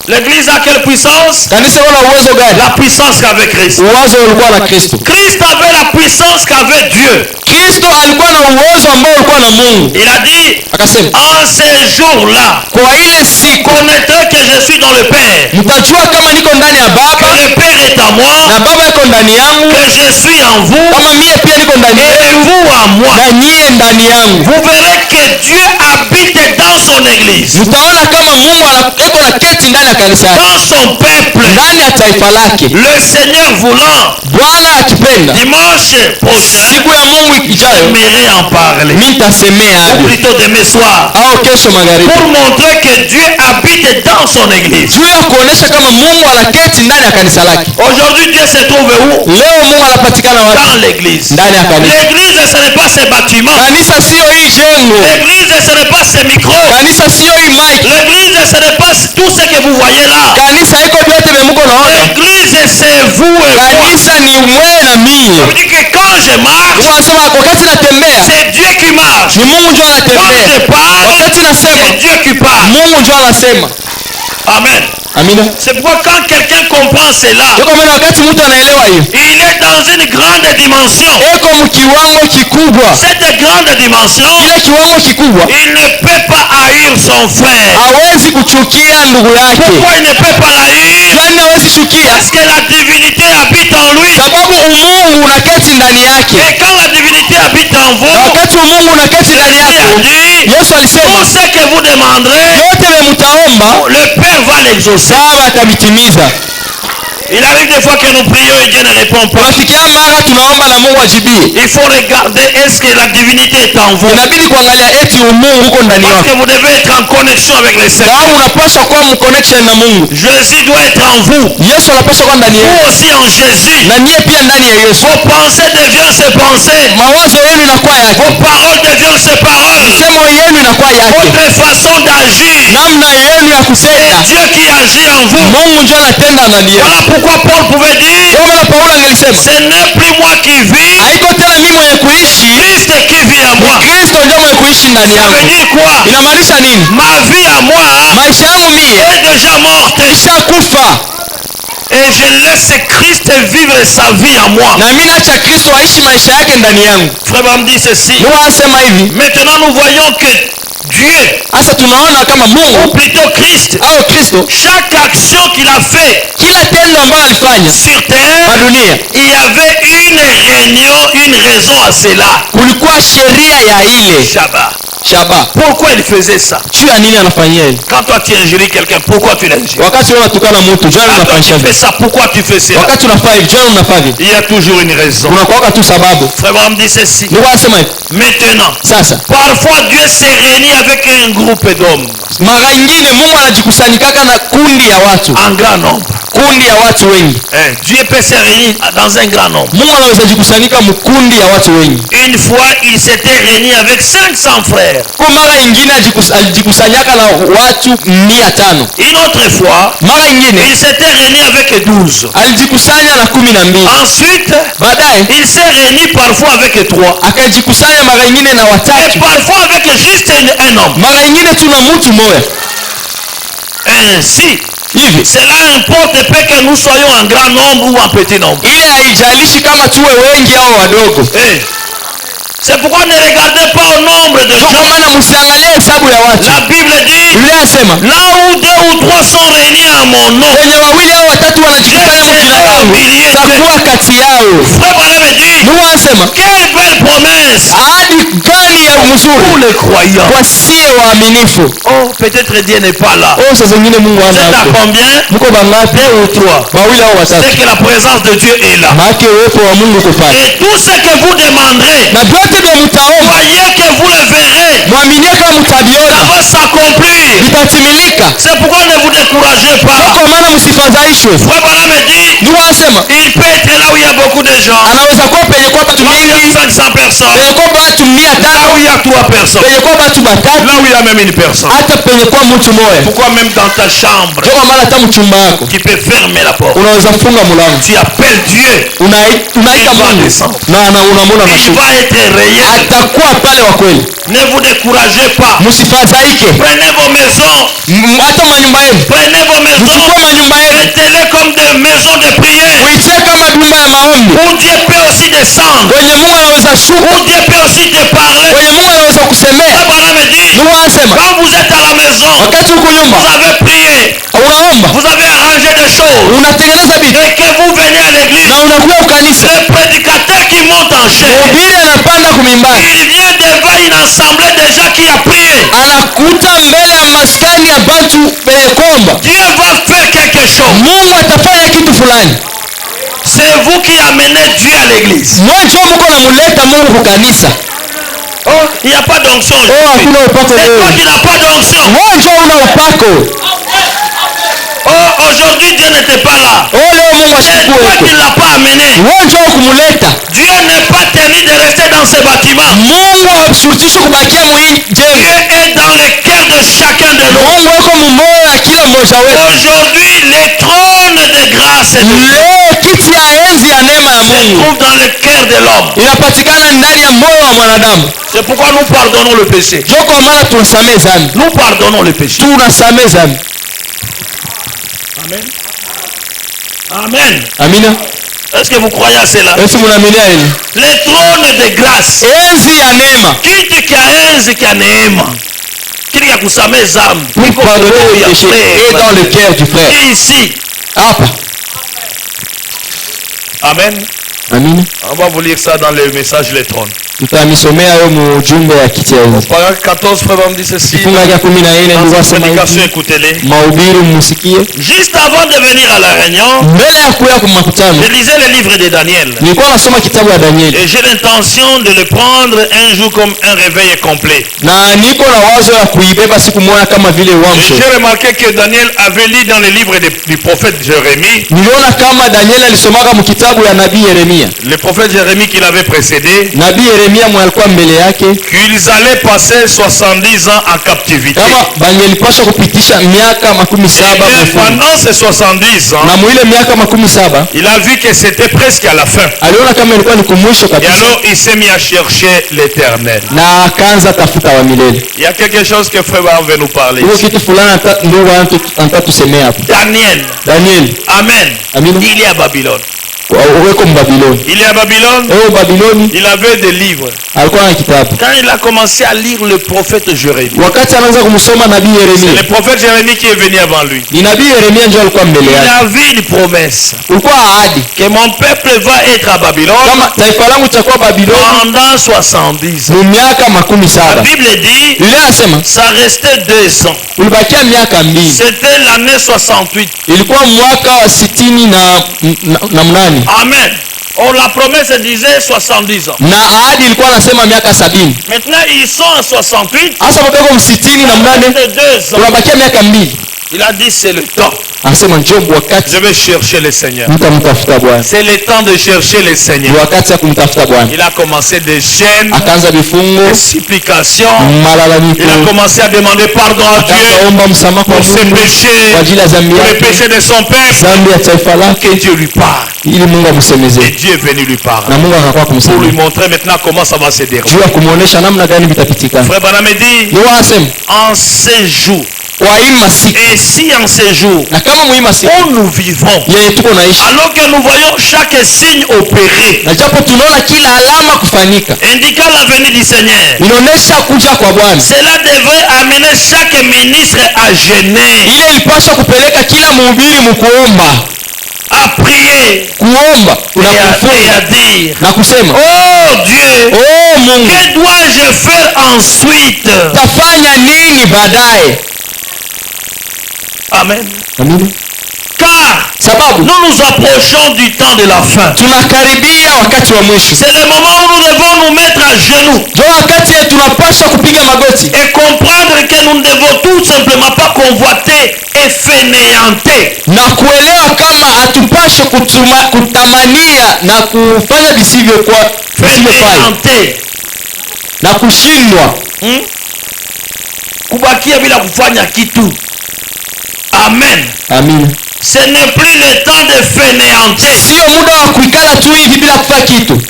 L'église a quelle puissance? Kanisa iko na uwezo gani? La puissance qu'avait Christ. Uwezo ulikuwa na Kristo. Christ avait la puissance qu'avait Dieu. Kristo alikuwa na uwezo ambao ulikuwa na Mungu. Il a dit, Akasema, en ces jours-là, kwa ile siku connaîtrez que je suis dans le Père, mtajua kama niko ndani ya que Baba le Père est en moi, na Baba iko ndani yangu, que je suis en vous kama mie pia niko ndani et yenu vous en moi. na nyie ndani yangu. Vous verrez que Dieu habite dans son église, Mtaona kama Mungu iko na keti ndani ya kanisa yake, dans son peuple. ndani ya taifa lake. Le Seigneur voulant, Bwana akipenda, dimanche prochain, siku ya Mungu ijayo j'aimerais en parler. mimi nitasemea Ou hapo plutôt demain soir. au kesho magharibi, Pour montrer que Dieu habite dans son église. juu ya kuonesha kama Mungu anaketi ndani ya kanisa lake. Aujourd'hui, Dieu se trouve où? Leo Mungu anapatikana wapi? Dans l'église. Ndani ya kanisa. L'église, ce n'est pas ce bâtiment. Kanisa sio hii jengo, L'église, ce n'est pas ce micro. kanisa sio hii mic, L'église, ce n'est pas tout ce que vous voyez là. kanisa iko vyote vya Mungu naona. L'église, c'est vous et moi. Kanisa ni wewe na mimi. Ça veut dire que quand je marche, Unasema wakati natembea c'est Dieu qui marche. ni Mungu ndio Quand anatembea, je parle, wakati nasema c'est Dieu qui parle. Mungu ndio anasema. Amen. Amina. C'est pourquoi quand quelqu'un comprend cela, Kwa maana wakati mtu anaelewa hiyo, il est dans une grande dimension. eko mkiwango kikubwa. Cette grande dimension, Ile kiwango kikubwa il ne peut pas haïr son frère. hawezi kuchukia ndugu yake. Pourquoi il ne peut pas haïr? Kwani hawezi chukia? Parce que la divinité habite en lui. Sababu umungu unaketi ndani yake. Et quand la divinité habite en Na vous, wakati umungu unaketi ndani il a yako, dit, Yesu alisema tout ce que vous demanderez, yote vile mtaomba le Père va l'exaucer. Baba atabitimiza. Il arrive des fois que nous prions et Dieu ne répond pas. Tunafikia mara tunaomba na Mungu ajibie. Il faut regarder est-ce que la divinité est en vous. Inabidi kuangalia eti umungu uko ndani Parce yako. que vous devez être en connexion avec le Seigneur. Sababu unapaswa kuwa mu connection na Mungu. Jésus doit être en vous. Yesu anapaswa kuwa ndani Vous yako. aussi en Jésus. Na niye pia ndani ya Yesu. Vos pensées deviennent ses pensées. Mawazo yenu inakuwa yake. Vos paroles deviennent ses paroles. Misemo yenu inakuwa yake. Votre façon d'agir. Namna yenu ya kutenda. Dieu qui agit en vous. Mungu ndio anatenda ndani yenu. Voilà pourquoi Paul pouvait dire, Kama Paulo angelisema, ce n'est plus moi qui vis, haiko tena mimi mwenye kuishi, Christ qui vit en moi. Kristo ndio mwenye kuishi ndani Ça veut yangu. dire quoi? Inamaanisha nini? Ma vie à moi Maisha yangu mie est déjà morte. ishakufa. Et je laisse Christ vivre sa vie en moi. na mimi naacha Kristo aishi maisha yake ndani yangu. Frère Branham dit ceci. Mungu anasema hivi, Maintenant nous voyons que Dieu, sasa tunaona kama ou Mungu plutôt Christ, au Kristo, chaque action qu'il a fait kila tendo ambalo alifanya sur terre, dunia, il y avait une réunion, une raison à cela. kulikuwa sheria ya ile Shabbat. Shaba. Pourquoi il faisait ça? Juu ya nini anafanyia hivi? Quand toi tu injuries quelqu'un, pourquoi tu l'injures? Wakati wewe unatukana mtu, jua Quand toi unafanyisha tu fais hivi. ça, pourquoi tu fais ça? Wakati unafanya hivi, jua unafanya hivi. Il y a toujours une raison. Unakuwa tu sababu. Frère Branham dit ceci. Mungu anasema hivi, Maintenant, sasa parfois Dieu s'est réuni avec un groupe d'hommes, mara nyingine Mungu anajikusanyikaka na kundi ya watu, en grand nombre. kundi ya watu wengi. Dieu peut se réunir dans un grand nombre. Mungu anaweza jikusanyika mkundi ya watu wengi. Une fois, il s'était réuni avec 500 frères. Kwa mara nyingine alijikusanyaka na watu 500. Une autre fois, Mara nyingine il s'était réuni avec 12. alijikusanya na 12. Ensuite, Baadaye il s'est réuni parfois avec 3. akajikusanya mara nyingine na Et watatu. parfois avec juste un homme. Mara nyingine tuna mtu mmoja. Ainsi, Hivi cela importe peu que nous soyons en grand nombre ou en petit nombre. ile haijalishi kama tuwe wengi au wadogo. C'est pourquoi ne regardez pas au nombre de Kwa gens. maana msiangalie hesabu ya watu. La Bible dit, Biblia inasema là où 2 ou 3 sont réunis en mon nom, wenye wawili au watatu wanajikusanya mjina langu, takuwa kati yao. Frère Branham dit, Mungu anasema quelle belle promesse ahadi gani ya pour mzuri les croyants. kwa sie waaminifu. Oh, peut-être Dieu n'est pas là. Oh, saa zingine Mungu Vous êtes à hana. combien? Mko bangapi? 2 ou 3. Wawili au C'est watatu. que la présence de Dieu est là. Maana uwepo wa Mungu uko pale. Et tout ce que vous demanderez, Na vyote vya mtaomba, croyez que vous le verrez. mwaminie kama Ça mtaviona va s'accomplir. vitatimilika. C'est pourquoi ne vous découragez pas. Kwa maana msifadhaishwe. Frère Branham dit, Mungu anasema il peut être là où il y a beaucoup de gens. anaweza kuwa penye kwa watu Là où il y a mingi, 500 personnes. penye kwa watu 500, Là où il y a 3 personnes. penye kwa watu batatu, Là où il y a même une personne. hata penye kwa mtu mmoja. Pourquoi même dans ta chambre, Ndio kwa maana hata mchumba wako tu peux fermer la porte. unaweza funga mlango, Tu appelles Dieu. unaita Mungu na unamwona Il anashuka, va être réel. atakuwa pale wa kweli. Ne vous découragez pas. Msifadhaike. Prenez vos maisons. Hata manyumba yenu, Prenez vos maisons. mchukue manyumba yenu, Mettez-les comme des maisons de prière. uitie kama nyumba ya maombi, Où Dieu peut aussi descendre. kwenye Mungu anaweza shuka, Où Dieu peut aussi te parler. kwenye Mungu anaweza kusemea. Frère Branham dit, Mungu anasema quand vous êtes à la maison, wakati uko vous nyumba avez prié, unaomba, vous avez arrangé des choses, unatengeneza vitu et que vous venez à l'église, na unakuwa ukanisa, le prédicateur qui monte en chair, mhubiri anapanda kumimbari, il vient devant une assemblée de gens qui a prié. anakuta mbele ya maskani ya batu penye komba, Dieu va faire quelque chose. Mungu atafanya kitu fulani. C'est vous qui amenez Dieu à l'église. Mwanzo mko namuleta Mungu kukanisa. Oh, il n'y a pas d'onction. Oh, hakuna upako C'est toi leo. qui n'as pas d'onction. Mwanzo una upako. Oh, aujourd'hui Dieu n'était pas là. Oh, leo Mungu C'est toi qui asikuweko. ne l'as pas amené. Mwanzo kumuleta. Dieu n'est pas tenu de rester dans ce bâtiment. Mungu hashurutishwi kubakia mwingi Dieu jengo. est dans le cœur de chacun de nous. Mungu yuko mumoyo ya kila mmoja wetu. Aujourd'hui, les trônes de grâce et de Leo kiti ya enzi ya neema ya se Mungu trouvent dans le cœur de l'homme. inapatikana ndani ya moyo wa mwanadamu. C'est pourquoi nous pardonnons le péché. Ndio kwa maana tunasamehe dhambi. Nous pardonnons le péché. Tunasamehe dhambi. Amen. Amen. Amina. Est-ce que vous croyez à cela? Esi munaaminia hili? Les trônes de grâce. Enzi ya neema. Kiti kia enzi kia neema. Kiti kia kusamehe dhambi. Pour pardonner le péché est dans le cœur du frère. Ici. Hapa. Amen. Amina. On va vous lire ça dans le message Les trônes. Tutamisomea hayo mujumbe ya kiti ya enzi. Paragraphe 14, frère, on dit ceci. Kifunga cha 14 Dans ndio cette wasema prédication, hivi. écoutez-les. Mahubiri msikie. Juste avant de venir à la réunion, Mbele ya kuya kwa makutano, je lisais le livre de Daniel. nilikuwa nasoma kitabu ya Danieli. Et j'ai l'intention de le prendre un jour comme un réveil complet. Na niko na wazo ya kuibeba siku moja kama vile Et wamsho. j'ai remarqué que Daniel avait lu dans le livre du prophète Jérémie Niliona kama Danieli alisomaka mkitabu ya nabii Yeremia. Yeremia. Le prophète Jérémie qui l'avait précédé, Nabii Yeremia mwenye alikuwa mbele yake qu'ils allaient passer 70 ans en captivité. kama bangelipaswa kupitisha miaka makumi saba Et mfungwa. pendant ces 70 ans, Na mwile miaka makumi saba il a vu que c'était presque à la fin. aliona kama ilikuwa ni kumwisho Et kabisa, alors il s'est mis à chercher l'éternel. na akaanza tafuta wa milele. Il y a quelque chose que Frère Baran veut nous parler. Huko kitu fulani ndio anataka tuseme hapo. Daniel. Daniel, Amen. Amina. Il est à Babylone. Uweko Babiloni. Il est à Babylone. Babiloni Il avait des livres. alikuwa na kitabu. Quand il a commencé à lire le prophète Jérémie, Wakati anaanza kumsoma nabii c'est Yeremia, le prophète Jérémie qui est venu avant lui. ni nabii Yeremia ndio alikuwa mbele Il yake. avait une promesse Ulikuwa ahadi que mon peuple va être à Babylone kama taifa langu itakuwa Babiloni pendant 70 ans. ni miaka makumi La saba. Bible dit Biblia inasema ça restait 2 ans. ulibakia miaka mbili. C'était l'année 68. Ilikuwa mwaka wa 60 na mnane, Amen. Oh, la promesse disait 70 ans. na ahadi ilikuwa nasema miaka 70. Maintenant, ils sont en 68. Hasa mpaka msitini na mnane C'était 2 ans. unabakia miaka mbili. Il a dit c'est le temps. Anasema njoo wakati Je vais chercher le Seigneur. mtamtafuta Bwana. C'est le temps de chercher le Ni Seigneur. wakati ya kumtafuta Bwana. Il a commencé des chaînes, Akaanza vifungo, des supplications. malalamiko, Il a commencé à demander pardon à Dieu akaomba msamaha kwa pour ses Mungu péchés, kwa ajili ya dhambi pour les yake, péchés de son peuple. dhambi ya taifa Que lake, Dieu lui parle. ili Mungu Et amsemezee, Dieu est venu lui parler. na Mungu akakuwa Pour lui kumsemeza montrer maintenant comment ça va se dérouler. juu ya kumuonesha namna gani vitapitikana. Frère Branham dit, Ndio wanasema en ces jours, kwa hii masiku, et si en ces jours, na kama muhimu masiku où nous vivons, yenye tuko naishi, alors que nous voyons chaque signe opérer, na japo tunaona kila alama kufanyika indiquant la venue du Seigneur, inaonesha kuja kwa Bwana, cela devrait amener chaque ministre à jeûner, ile ilipaswa kupeleka kila mhubiri mkuomba, à prier kuomba na et à kufunga dire, na kusema oh Dieu, oh Mungu, que dois-je faire ensuite? tafanya nini baadaye? Amen. Amina. Car Sababu nous nous approchons du temps de la fin. tunakaribia wakati wa mwisho, C'est le moment où nous devons nous mettre à genoux ndio wakati tunapaswa kupiga magoti et comprendre que nous ne devons tout simplement pas convoiter et fainéanter. na kuelewa kama hatupaswi kutamania na kufanya visivyofaa Fainéanter. na kushindwa Kubakia bila kufanya kitu. Amen. Amina. Ce n'est plus le temps de fainéanter. Sio muda wa kuikala tu hivi bila kufanya kitu.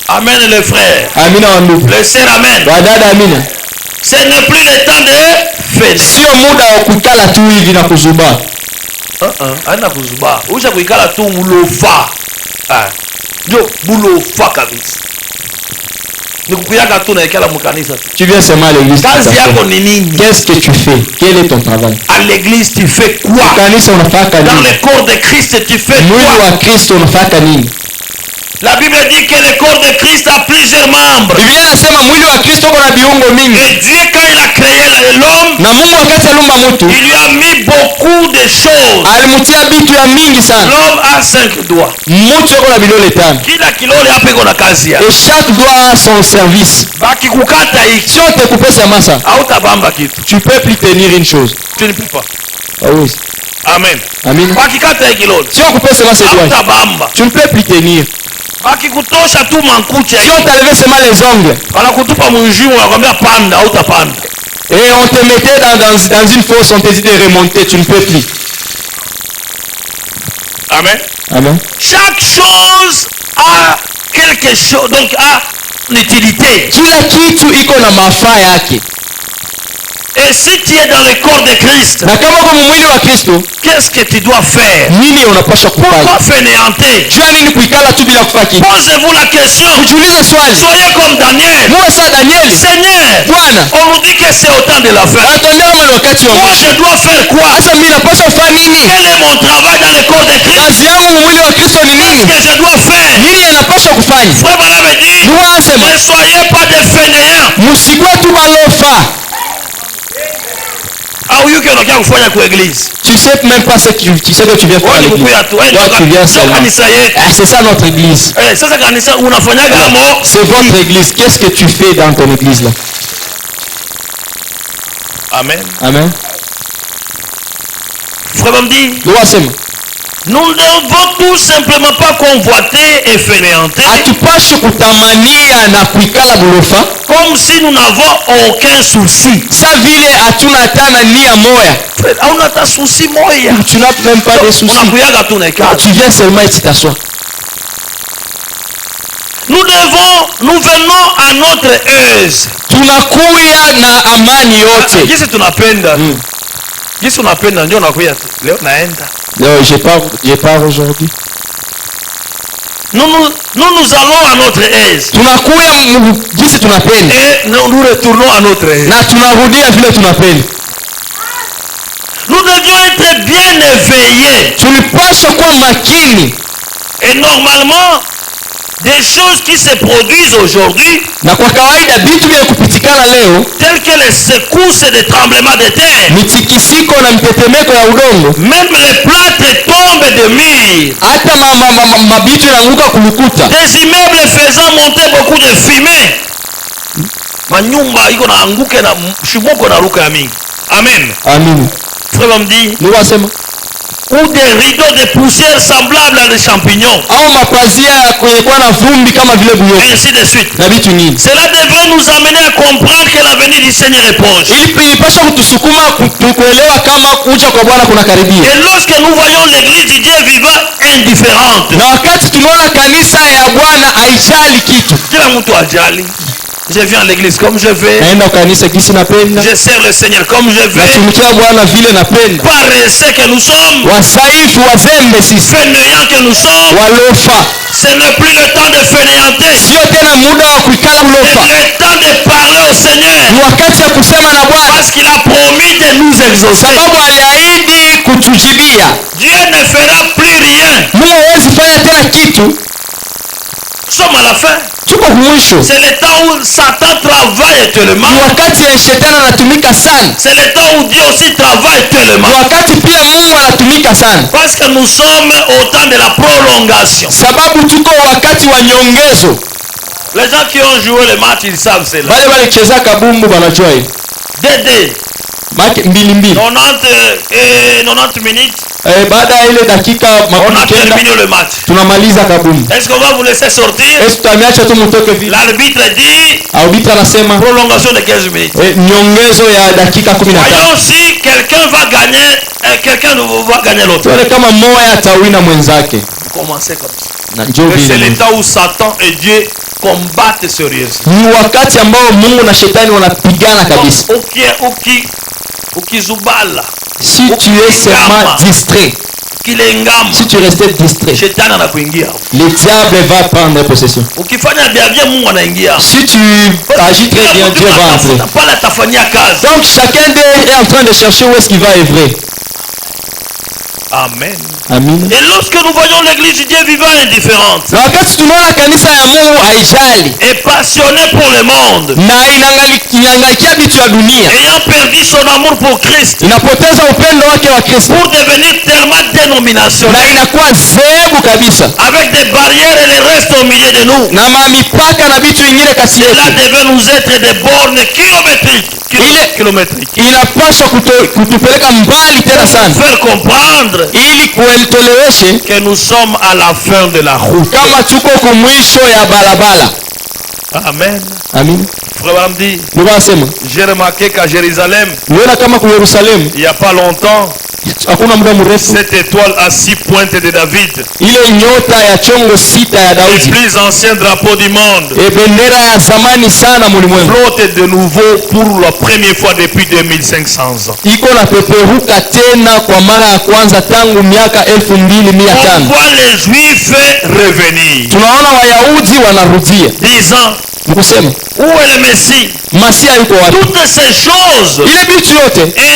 Amen les frères. Amina wa ndugu. Les sœurs, amen. Wadada, amina. Ce n'est plus le temps de fainéanter. Sio muda wa kuikala tu hivi na kuzuba. Haina kuzuba. Usha kuikala tu ulofa. Ndio bulofa kabisa. Nikukuyaka tu na ikala mkanisa. Tu viens seulement à l'église. Kazi yako ni nini? Qu'est-ce que tu fais? Quel est ton travail? À l'église tu fais quoi? Kanisa unafanya Dans nini? le corps de Christ tu fais Mwili quoi? wa Kristo unafanya nini? La Bible dit que le corps de Christ a plusieurs membres. Biblia inasema mwili wa Kristo uko na viungo mingi. Et Dieu quand il a créé l'homme, Na Mungu wakati aliumba mtu, il lui a mis beaucoup de choses. alimutia vitu ya mingi sana. L'homme a 5 doigts. Mtu yuko na vidole 5. Kila kidole hapa iko na kazi yake. Et chaque doigt a son service. Bakikukata hiki, Si on te coupe sa massa, hautabamba kitu. tu peux plus tenir une chose. Tu ne peux pas. Ah oui. Amen. Amen. Bakikata hiki kidole, Si on coupe seulement ses doigts, hautabamba. tu ne peux plus tenir. Bakikutosha tu mankucha Si on hiki, t'enlevait seulement les ongles wanakutupa mwijimu wanakwambia panda, hautapanda. et on te mettait dans une fosse, on te dit de remonter, tu ne peux plus. Amen. Amen. Chaque chose a quelque chose, donc a l'utilité. Kila kitu iko na mafaa yake. Et si tu es dans le corps de Christ, Na kama uko mwili wa Kristo, qu'est-ce que tu dois faire? nini unapaswa kufanya? Pourquoi fainéanter? Jua nini kuikala tu bila kufanya kitu? Posez-vous la question. Jiulize swali. Soyez comme Daniel. Muwe saa Danieli. Seigneur, Bwana, on nous dit que c'est au temps de la fin. anatuambia kama ni wakati wa Moi, mwisho. je dois faire quoi? Sasa mimi napaswa kufanya nini? Quel est mon travail dans le corps de Christ? Kazi yangu mwili wa Kristo ni Qu'est-ce nini? que je dois faire? Nini yanapaswa kufanya? Frère Branham dit, Mungu anasema, ne soyez pas des fainéants. msikuwe tu malofa. Au lieu que unakia kufanya kwa église. Tu sais même pas ce que tu sais que tu viens faire à Wewe ni l'église. mkuya tu. Wewe Toi, tu viens ndio seulement. kanisa yetu. Ah, c'est ça notre église. Sasa kanisa unafanyaga amo. C'est votre église. Qu'est-ce que tu fais dans ton église là? Amen. Amen. Frère Branham dit, Mungu anasema, Nous ne devons tout simplement pas convoiter et fainéanter hatupashi kutamania na kuikala bulofa comme si nous n'avons aucun souci. sa vile hatuna hata na nia moya. On a ta souci moya. Tu n'as même pas de soucis. Tu viens seulement et tu t'assois. Nous venons à notre aise. Tunakuya na amani yote. Jinsi tunapenda. Jinsi unapenda ndio unakuya. Leo naenda. Non, je pars aujourd'hui. Nous allons à notre aise. Tunakuya jinsi tunapenda. Et nous retournons à notre aise. Na tunarudia vile tunapenda. Nous devions être bien éveillés. Tulipaswa kuwa makini. Et normalement, des choses qui se produisent aujourd'hui, na kwa kawaida vitu vya kupitikana leo, telles que les secousses et les tremblements de terre, mitikisiko na mtetemeko ya udongo, même les plâtres tombent de murs, hata mabitu yanaanguka kulukuta, des immeubles faisant monter beaucoup de fumée, manyumba iko naanguka na shimoko na ruka ya mingi. Amen. Amen. Frère me dit, nous wasema ou des rideaux de poussière semblables à des champignons, au mapazia ya kuwa na vumbi kama vile buyoka, ainsi de suite. na vitu nyingi. Cela devrait nous amener à comprendre que l'avenir du Seigneur est proche. Ilipaswa kutusukuma kuelewa kama kuja kwa Bwana kuna karibia. Et lorsque nous voyons l'église du Dieu vivant indifférente, na wakati tunaona kanisa ya Bwana haijali kitu, kila mtu ajali. Je viens à l'église comme je vais. naenda kanisa gisi napenda. Je sers le Seigneur comme je vais. Natumikia Bwana vile napenda. Paresseux que nous sommes, wasaifu wazembe sisi, fainéants que nous sommes, walofa. Ce n'est plus le temps de fainéanter. Sio tena muda wa kuikala ulofa. C'est le temps de parler au Seigneur. Ni wakati ya kusema na Bwana. Parce qu'il a promis de nous exaucer. Sababu aliahidi kutujibia. Dieu ne fera plus rien. Mungu hawezi fanya tena kitu. Nous sommes à la fin. Tuko mwisho. C'est le temps où Satan travaille actuellement. Ni wakati ya shetani anatumika sana. C'est le temps où Dieu aussi travaille actuellement. Ni wakati pia Mungu anatumika sana. Parce que nous sommes au temps de la prolongation. Sababu tuko wakati wa nyongezo. Les gens qui ont joué le match, ils savent cela. Wale walicheza kabumbu wanajua hiyo. Dede. Maki mbili 90 minutes. Baada ya ile dakika on a terminé le match. Tunamaliza kabumbu. Est-ce qu'on va vous laisser sortir? Est-ce tutamiacha tu mtoke vile? L'arbitre dit arbitre anasema prolongation de 15 minutes. Nyongezo ya dakika 15. Voyons si quelqu'un va gagner, quelqu'un va gagner l'autre. Tuone kama mmoja atawina mwenzake. Commencez comme ça. Na njoo vile. C'est le temps où Satan et Dieu combattent sérieusement. Ni wakati ambao Mungu na shetani wanapigana kabisa. Ukizubala. Si tu es seulement distrait, si tu restes distrait, shetani anakuingia. Le diable va prendre possession. Ukifanya bien Mungu anaingia. Si tu agis très bien, Dieu va entrer. Donc chacun d'eux est en train de chercher où est-ce qu'il va œuvrer. Amen. Amen. Et lorsque nous voyons l'église du Dieu vivant indifférente, et passionnée pour le monde, ayant perdu son amour pour Christ, pour devenir tellement dénominationnel, avec des barrières et les restes au milieu de nous, cela devait nous être des bornes kilométriques. Faire comprendre que nous sommes à la fin de la route. Amen. Amen. Frère dit, j'ai remarqué qu'à Jérusalem, il n'y a pas longtemps, cette étoile à 6 pointes de David, le plus ancien drapeau du monde, flotte de nouveau pour la première fois depuis 2500 ans. On voit les Juifs revenir, disant, où est le Messie? Toutes ces choses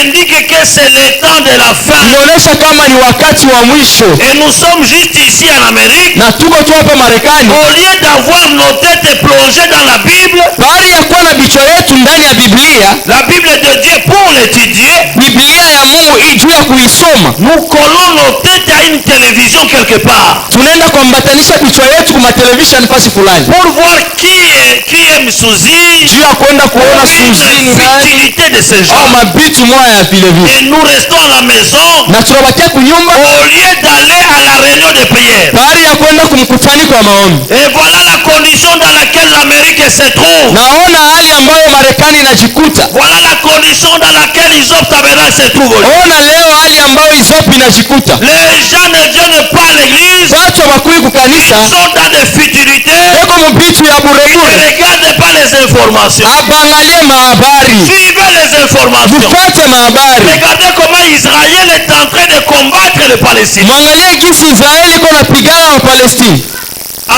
indiquent que c'est le temps de la fin. Et nous sommes juste ici en Amérique. Au lieu d'avoir nos têtes plongées dans la Bible, la Bible de Dieu pour l'étudier, nous collons nos têtes à une télévision quelque part. Pour voir qui est Ekie Msuzi. juu ya kwenda kuona Suzi ni Une nani futilité de ces au gens. mabitu moya ya vile vile, Et nous restons à la maison na tunabakia kunyumba au lieu d'aller à la réunion de prière. bahari ya kwenda kumkutaniko wa maombi. Et voilà la condition dans laquelle l'Amérique se trouve. Naona hali ambayo Marekani inajikuta. Voilà la condition dans laquelle Isop Tabernacle se trouve aujourd'hui. Ona leo hali ambayo Izopi inajikuta. Les gens ne viennent pas à l'église. Watu hawakui kukanisa, Ils sont dans des futilités. eko mubitu ya Ils burebure, ne regardent pas les informations. abangalie mahabari, Suivez les informations. mufate mahabari. Regardez comment Israël est en train de combattre les Palestiniens. Mwangalie gisi Israeli iko napigana wa Palestine.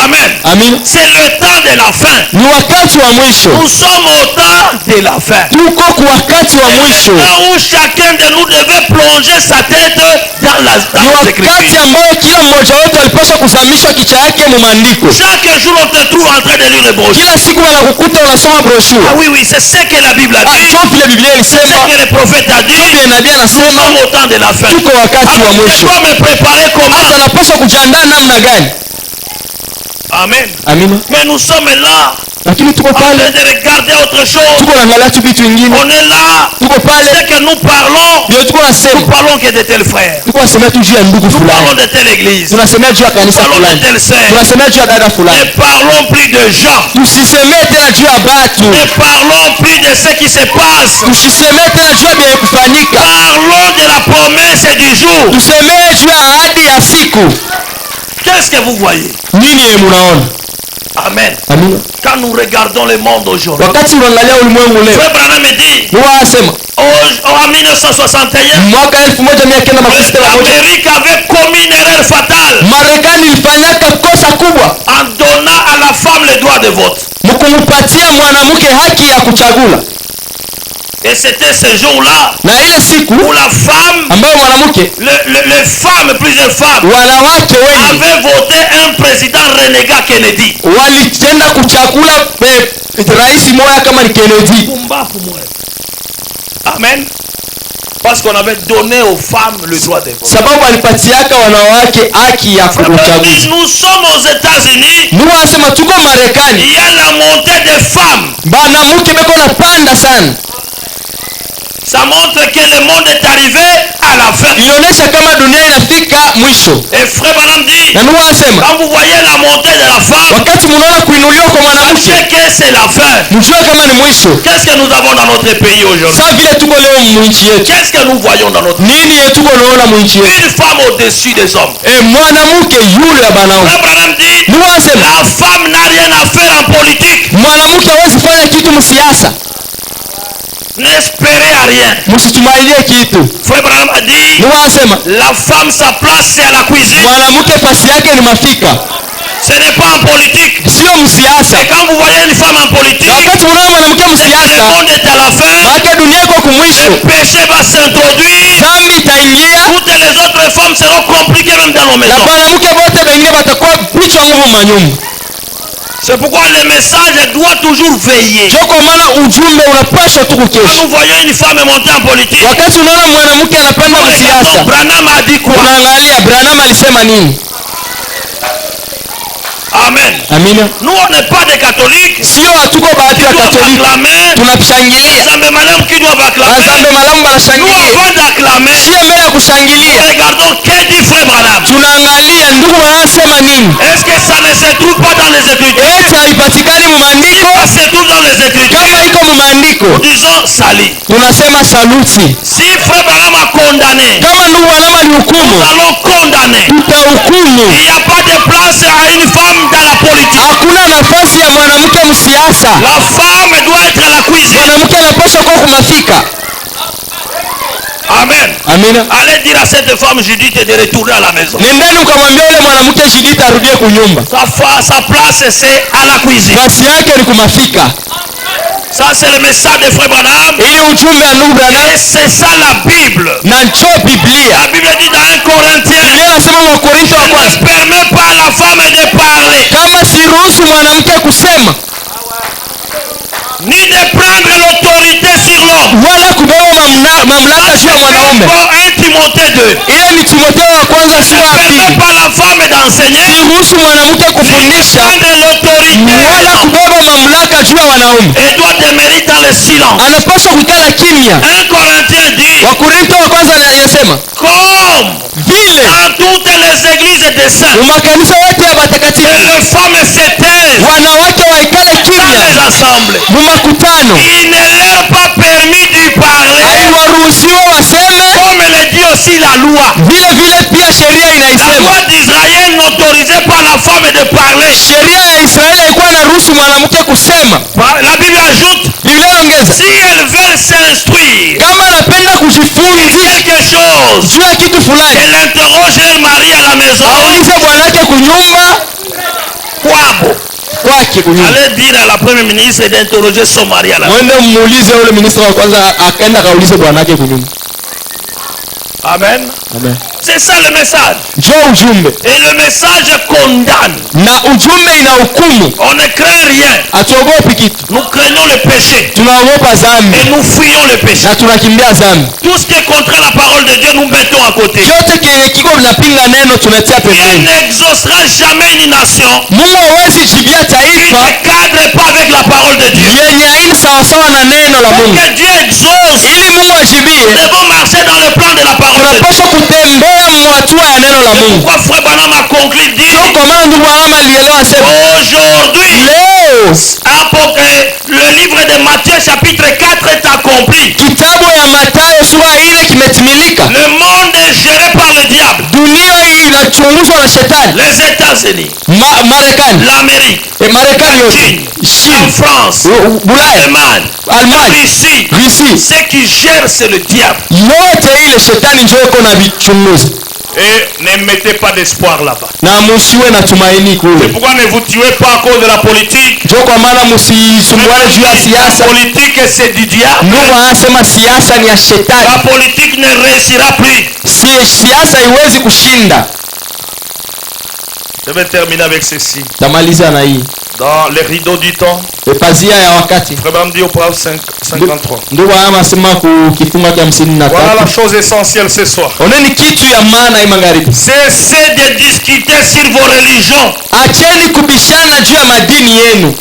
Amen. Amina. C'est le temps de la fin. Ni wakati wa mwisho. Nous sommes au temps de la fin. Tuko kwa wakati wa mwisho. Là où chacun de nous devait plonger sa tête dans Ni les wakati Écritures. ambao kila mmoja wetu alipaswa kuzamisha kichwa yake mu maandiko. Chaque jour on te trouve en train de lire les brochures. Kila siku wanakukuta unasoma Ah brochure. oui, oui, c'est ce que la Bible a dit. Ndio vile Biblia C'est ce ilisema, que le prophète a dit. vile nabii Nous anasema sommes au temps de la fin. tuko wakati wa Je mwisho. dois me préparer comment? Sasa napaswa kujiandaa namna gani? Amen. Amina. Mais nous sommes là Lakini tuko en train pale, de regarder autre chose. tuko naangalia tu vitu vingine. On est là. Tuko pale, C'est que nous parlons. ndio tuko Nous nasema. parlons que de tels frères. Tuko nasema tu juu ya ndugu Nous parlons fulani. de telle église. Nous Tunasemea juu ya kanisa parlons de fulani. telle sœur. Tunasemea juu ya dada Ne fulani. parlons plus de gens. Tusisemee tena juu ya batu. Ne parlons plus de ce qui se passe. Tusisemee tena juu ya vyenye kufanyika. Parlons de la promesse du jour. Tusemee juu ya ahadi ya siku. Qu'est-ce que vous voyez? Nini ye munaona? Amen. Amina. Quand nous regardons le monde aujourd'hui, Wakati unaangalia ulimwengu leo, Frère Branham me dit, huwa asema en 1961, mwaka 1961 l'Amérique avait commis une erreur fatale Marekani ilifanyaka kosa kubwa en donnant à la femme le droit de vote. mkumupatia mwanamke haki ya kuchagula, Et c'était ce jour-là na ile siku où la femme, ambayo mwanamke, les femmes, plusieurs femmes, wanawake wengi avaient voté un président renégat Kennedy. walitenda kuchagula rais moya kama ni Kennedy. Amen. Parce qu'on avait donné aux femmes le droit de vote. Sababu alipatiaka wanawake haki ya kuchaguzi. Nous sommes aux États-Unis. Mungu anasema tuko Marekani, Il y a la montée des femmes. banamuke beko napanda sana. Ça montre que le monde est arrivé à la fin. Inaonyesha kama dunia inafika mwisho. Et Frère Branham dit, Na Mungu anasema quand vous voyez la montée de la femme, wakati munaona kuinuliwa kwa mwanamke, sachez que c'est la fin. mjue kama ni mwisho. Qu'est-ce que nous avons dans notre pays aujourd'hui? Sasa vile tuko leo mwinchi yetu, Qu'est-ce que nous voyons dans notre pays? nini yetu tuko naona mwinchi yetu? Une femme au-dessus des hommes. Mwanamke yule ya banaume. Frère Branham dit, Mungu anasema la femme n'a rien à faire en politique. mwanamke hawezi fanya kitu msiasa. N'espérez à rien. Msitumainie kitu. Frère Branham a dit, Mungu anasema la femme, sa place, c'est à la cuisine. mwanamke pasi yake ni mafika, Ce n'est pas en politique. sio msiasa. Et quand vous voyez une femme en politique, Wakati unaona mwanamke le msiasa, monde est à la fin. maana dunia iko kumwisho, Le péché va s'introduire. dhambi itaingia Toutes les autres femmes seront compliquées même dans nos na maisons. mwanamke wote wengine watakuwa picha nguvu manyumba. C'est pourquoi le message doit toujours veiller. Ndio kwa maana ujumbe unapaswa tu Quand kukesha. nous voyons une femme monter en politique, Wakati unaona mwanamke anapanda msiasa, Branham a dit quoi? unaangalia Branham alisema nini. Amen. Amina. Nous, on n'est pas des catholiques. Sio hatuko bahati ya Nous doivent Katoliki, acclamer. tunashangilia Zambe Madame qui doivent acclamer. wazambe malamu Nous, wanashangilia, avant d'acclamer, sio mbele ya kushangilia. regardons que dit Frère Branham. Tunaangalia ndugu wanasema nini. Est-ce que ça ne se trouve pas dans les Écritures? Eti haipatikani mu maandiko? Ça se trouve dans les Écritures. Kama iko mu maandiko, Disons sali. tunasema saluti. Si Frère Branham a condamné, Kama ndugu wanama ni nous hukumu, allons condamner. tutahukumu. Il n'y a pas de place à une femme dans la politique. Hakuna nafasi ya mwanamke msiasa. La femme doit être à la cuisine. Mwanamke anapaswa kuwa kumafika. Amen. Amina. Allez dire à cette femme Judith de retourner à la maison. Nendeni ukamwambia yule mwanamke Judith arudie kunyumba. Sa place c'est à la cuisine. Nafasi yake ni kumafika. Ça c'est le message de Frère Branham. Hii ujumbe wa ndugu Branham Et c'est ça la Bible. na njoo Biblia. La Bible dit dans 1 Corinthiens, Biblia inasema wa Korintho wa ne kwanza, permet pas à la femme de parler, kama siruhusu mwanamke kusema ni de prendre l'autorité sur l'homme. wala kubeba mamlaka juu ya mwanaume. 1 Timothée 2. Ile ni Timotheo wa kwanza Ne sura ya permet pili. pas la femme d'enseigner, Siruhusu mwanamke ni de kufundisha prendre l'autorité. wala kubeba mamlaka juu ya wanaume et doit demeurer dans le silence. anapaswa kukala kimya. 1 Corinthiens dit, Wakorintho wa kwanza inasema comme vile dans toutes les églises des saints, makanisa yote ya que watakatifu les femmes se taisent wanawake waikale dans kimya les assemblées. mu makutano. Il ne leur est pas permis de parler, Haiwaruhusiwa waseme, comme le dit aussi la loi. vile vile pia sheria La inaisema. loi d'Israël n'autorisait pas la femme de parler. Sheria ya Israeli ilikuwa inaruhusu mwanamke kusema. La Bible ajoute, Biblia inaongeza si elles veulent s'instruire kama anapenda kujifunza quelque chose, juu ya kitu fulani, elle interroge leur mari à la maison. aulize bwanake kunyumba Kwabo. kwake kunyumba. Allez dire à la première ministre d'interroger son mari à la maison. Mwende muulize ule ministra wa kwanza akaenda kaulize bwanake kunyumba. Amen. Amen. C'est ça le message. Njoo ujumbe. Et le message condamne. Na ujumbe inahukumu. On ne craint rien. Hatuogopi kitu. Nous craignons le péché. Tunaogopa dhambi Et nous fuyons le péché. na tunakimbia dhambi. Tout ce qui est contre la parole de Dieu, nous mettons à côté. Yote kiko vinapinga neno tunatia Dieu pembeni. n'exaucera jamais une nation Mungu hawezi jibia qui taifa ne cadre pas avec la parole de Dieu. yenye haina sawasawa na neno la Pour Mungu. que Dieu exauce, Ili Mungu ajibie, nous devons marcher dans le plan de la parole de Dieu. tunapaswa kutembea mwatua ya neno la Mungu. Pourquoi frère Branham a conclu dit, Kwa maana ndugu Abraham alielewa sema aujourd'hui, leo le livre de Matthieu chapitre 4 est accompli. kitabu ya Mathayo sura 4 kimetimilika. Le monde est géré par le diable. Dunia hii inachunguzwa na shetani. Les États-Unis, Marekani, l'Amérique, Marekani yote, Chine, en Chine, France, Ulaya, Allemagne, Almanya, Russie, Russia, ce qui gère c'est le diable. yote ile shetani ndio iko na vichunguzi. Et ne mettez pas d'espoir là-bas. Na musiwe na tumaini C'est kule. pourquoi ne vous tuez pas à cause de la politique. Ndio kwa maana msisumbuane juu ya La siasa. politique c'est du diable. Ndugu anasema siasa ni ya La shetani. politique ne réussira plus. Siasa haiwezi kushinda. Je vais terminer avec ceci. Tamaliza na hii. Dans les rideaux du temps, Pazia ya wakati. Frère Branham dit au Proverbe 53. Ndugu anasema kifunga cha 53. Voilà la chose essentielle ce soir. Oneni kitu ya maana hii magharibi. Cessez de discuter sur vos religions. Acheni kubishana juu ya madini yenu.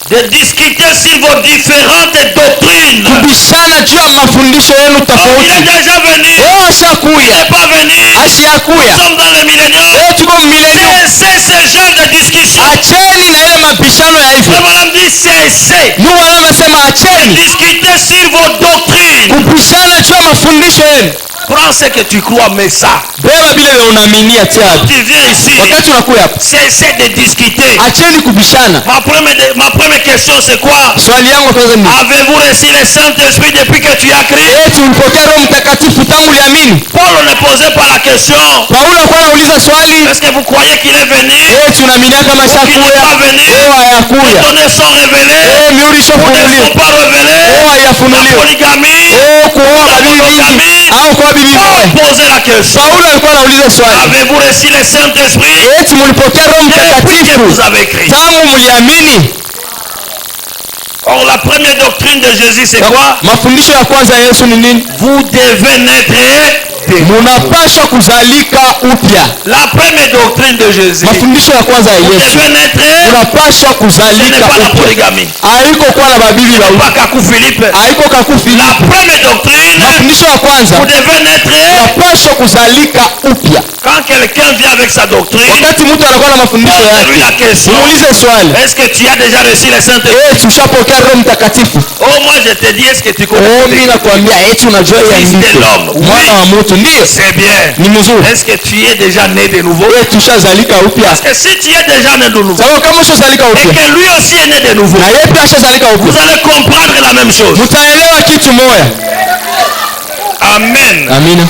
De discuter sur vos différentes doctrines. Kubishana juu ya mafundisho yenu Il est tofauti. déjà venu. Oh, Il ashakuya. n'est pas venu. Nous Ashakuya. sommes dans le millénium. Oh, tuko millennium. Cessez ce genre de discussion. Acheni na ile mabishano ya hivyo. Frère Branham dit cessez. Ndugu anasema acheni Discuter sur vos doctrines. kubishana juu ya mafundisho yenu. Prends ce que tu crois, mais ça. Beba vile unaaminia tiabu. Tu viens ici. Wakati unakuja hapa, Cessez de discuter. acheni kubishana. Ma première question c'est quoi? Swali yangu kwanza ni Avez-vous reçu le Saint-Esprit depuis que tu as crié? eti ulipokea Roho Mtakatifu tangu uliamini? Paul ne posait pas la question. Paulo alikuwa anauliza swali, Est-ce que vous croyez qu'il est venu? eti unaaminia kama Qu'il n'est shakuya? pas venu? Oh, Les hayakuya. données sont révélées. Oh, mihuri Ou ne ishafunuliwa. sont pas révélées. Oh, La hayafunuliwa. polygamie. Oh, kuoa mabibi mingi au kuoa bibi Paul moja. posait la question. Paulo alikuwa anauliza swali, Avez-vous reçu le Saint-Esprit? eti mlipokea Roho Depuis que Mtakatifu vous avez crié. tangu mliamini? Or la première doctrine de Jésus c'est quoi? Mafundisho ya kwanza ya Yesu ni nini? Vous devez naître de nouveau. Munapaswa kuzalika upya. La première doctrine de Jésus. Mafundisho ya kwanza ya Vous Yesu, devez naître. unapaswa Ce n'est kuzalika pas la upya. polygamie. Haiko kuwa na babibi Ce n'est wawili, pas Kakou Philippe. haiko kakufi. La première doctrine. Mafundisho ya kwanza, Vous devez naître. unapaswa kuzalika upya. Quand quelqu'un vient avec sa doctrine, Wakati mtu anakuwa na mafundisho pose-lui la yake, question. muulize swali, Est-ce que tu as déjà reçu le Saint-Esprit? eti ushapokea Roho Mtakatifu? Oh, moi je te dis, est-ce que tu connais? Oh, mimi nakwambia eti unajua ya Fils de mtu, l'homme. mwana wa mtu. Ndio, C'est bien. ni mzuri. Est-ce que tu es déjà né de nouveau? Eti ushazalika upya. Parce que si tu es déjà né de nouveau, Sababu kama ushazalika et upya que lui aussi est né de nouveau, na yeye pia ashazalika vous upya, allez comprendre la même chose. mtaelewa kitu moja. Amen. Amina.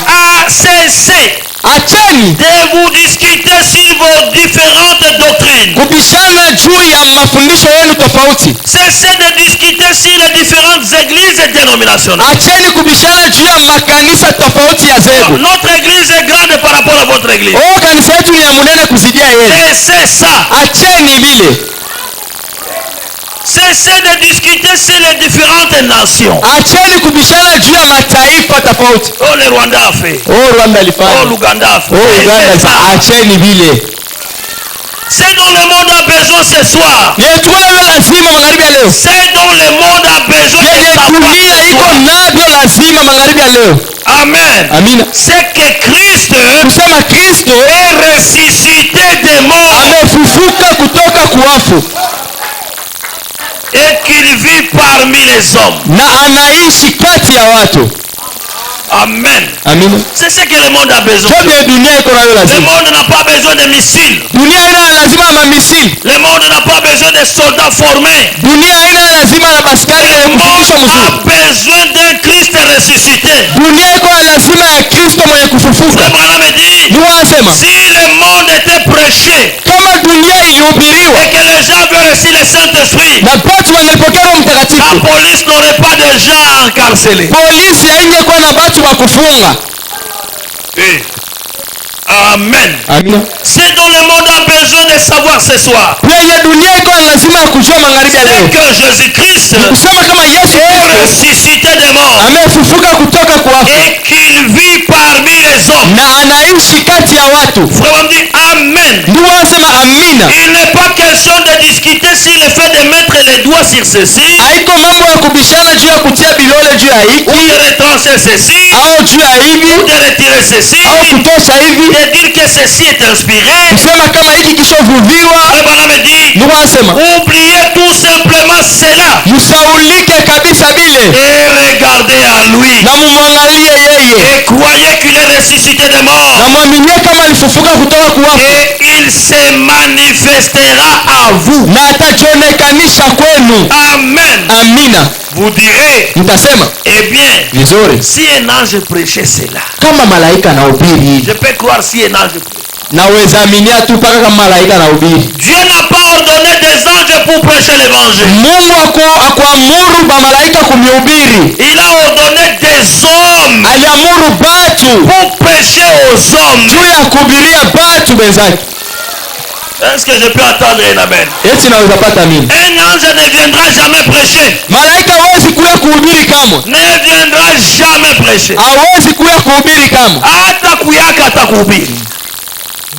Cessez Acheni de vous discuter sur vos différentes doctrines. kubishana juu ya mafundisho yenu tofauti. Cessez de discuter sur les différentes églises dénominationnelles. Acheni kubishana juu ya makanisa tofauti ya zebu. Notre église est grande par rapport à votre église. Oh, kanisa yetu ni ya munene kuzidia yenu. Cessez ça. Acheni vile. Cessez de discuter sur les différentes nations. Acheni kubishana juu ya mataifa tofauti. Oh, le Rwanda a fait. Oh, Rwanda Oh, alifanya. l'Ouganda a fait. Oh, Uganda. Cessez ça. Acheni vile. Ce dont le monde a besoin ce soir. Yetukuwa lazima magharibi ya leo. Ce dont le monde a besoin de Yenye savoir dunia ce iko soir. navyo lazima magharibi ya leo. Amen. Amina. C'est que Christ Kusema Kristo est ressuscité des morts amefufuka kutoka kuwafu et qu'il vit parmi les hommes. na anaishi kati ya watu. Amen. Amina. C'est ce que le monde a besoin. Chote dunia iko nayo Le lazima. monde n'a pas besoin de missiles. Dunia haina lazima ya mamisili. Le monde n'a pas besoin de soldats formés. Dunia haina lazima ya baskari Le ya monde kufundishwa a mzuri. besoin d'un Christ ressuscité. Dunia iko na lazima ya Kristo mwenye kufufuka. Le Branham dit, Ni wasema si le monde était prêché kama dunia ilihubiriwa et que les gens avaient reçu le Saint-Esprit, na watu wangelipokea Roho la Mtakatifu, police n'aurait pas de gens encarcelés. polisi haingekuwa na watu wa kufunga. Oui. Amen. Amina. C'est dont le monde a besoin de savoir ce soir. Yenye dunia iko na lazima ya kujua magharibi ya C'est leo. que Jésus-Christ Kusema kama Yesu est Kristo ressuscité des morts amefufuka kutoka kuwafu et qu'il vit parmi les hommes. na anaishi kati ya watu. Frère, on dit Amen. Ndio wanasema amina. Il n'est pas question de discuter sur le fait de mettre les doigts sur ceci Haiko mambo ya kubishana juu ya kutia bilole juu ya ou hiki de retrancher ceci au juu ya hivi ou de retirer ceci, au kutosha hivi, de dire que ceci est inspiré. kusema kama hiki kishovuviwa. Le Branham dit Ndio wanasema oubliez tout simplement cela msaulike kabisa bile et regardez à lui na mumwangalie yeye et croyez qu'il est ressuscité des na morts mwaminie kama alifufuka kutoka kuwafu et il se manifestera à vous. na atajionekanisha kwenu. Amen. Amina. Vous direz, Mtasema eh bien, vizuri, si un ange prêchait cela, kama malaika anahubiri hivi, je peux croire si un ange prêchait. naweza aminia tu mpaka kama malaika anahubiri. Dieu n'a pas ordonné des anges pour prêcher l'évangile. Mungu akuamuru ba malaika kumhubiri, Il a ordonné des hommes aliamuru batu pour prêcher aux hommes. juu ya kuhubiria batu benzake. Est-ce que je peux attendre un amen? Eti naweza pata mimi. Un ange ne viendra jamais prêcher. Malaika hawezi kuya kuhubiri kamwe, Ne viendra jamais prêcher. hawezi kuya kuhubiri kamwe. Hata kuyaka atakuhubiri.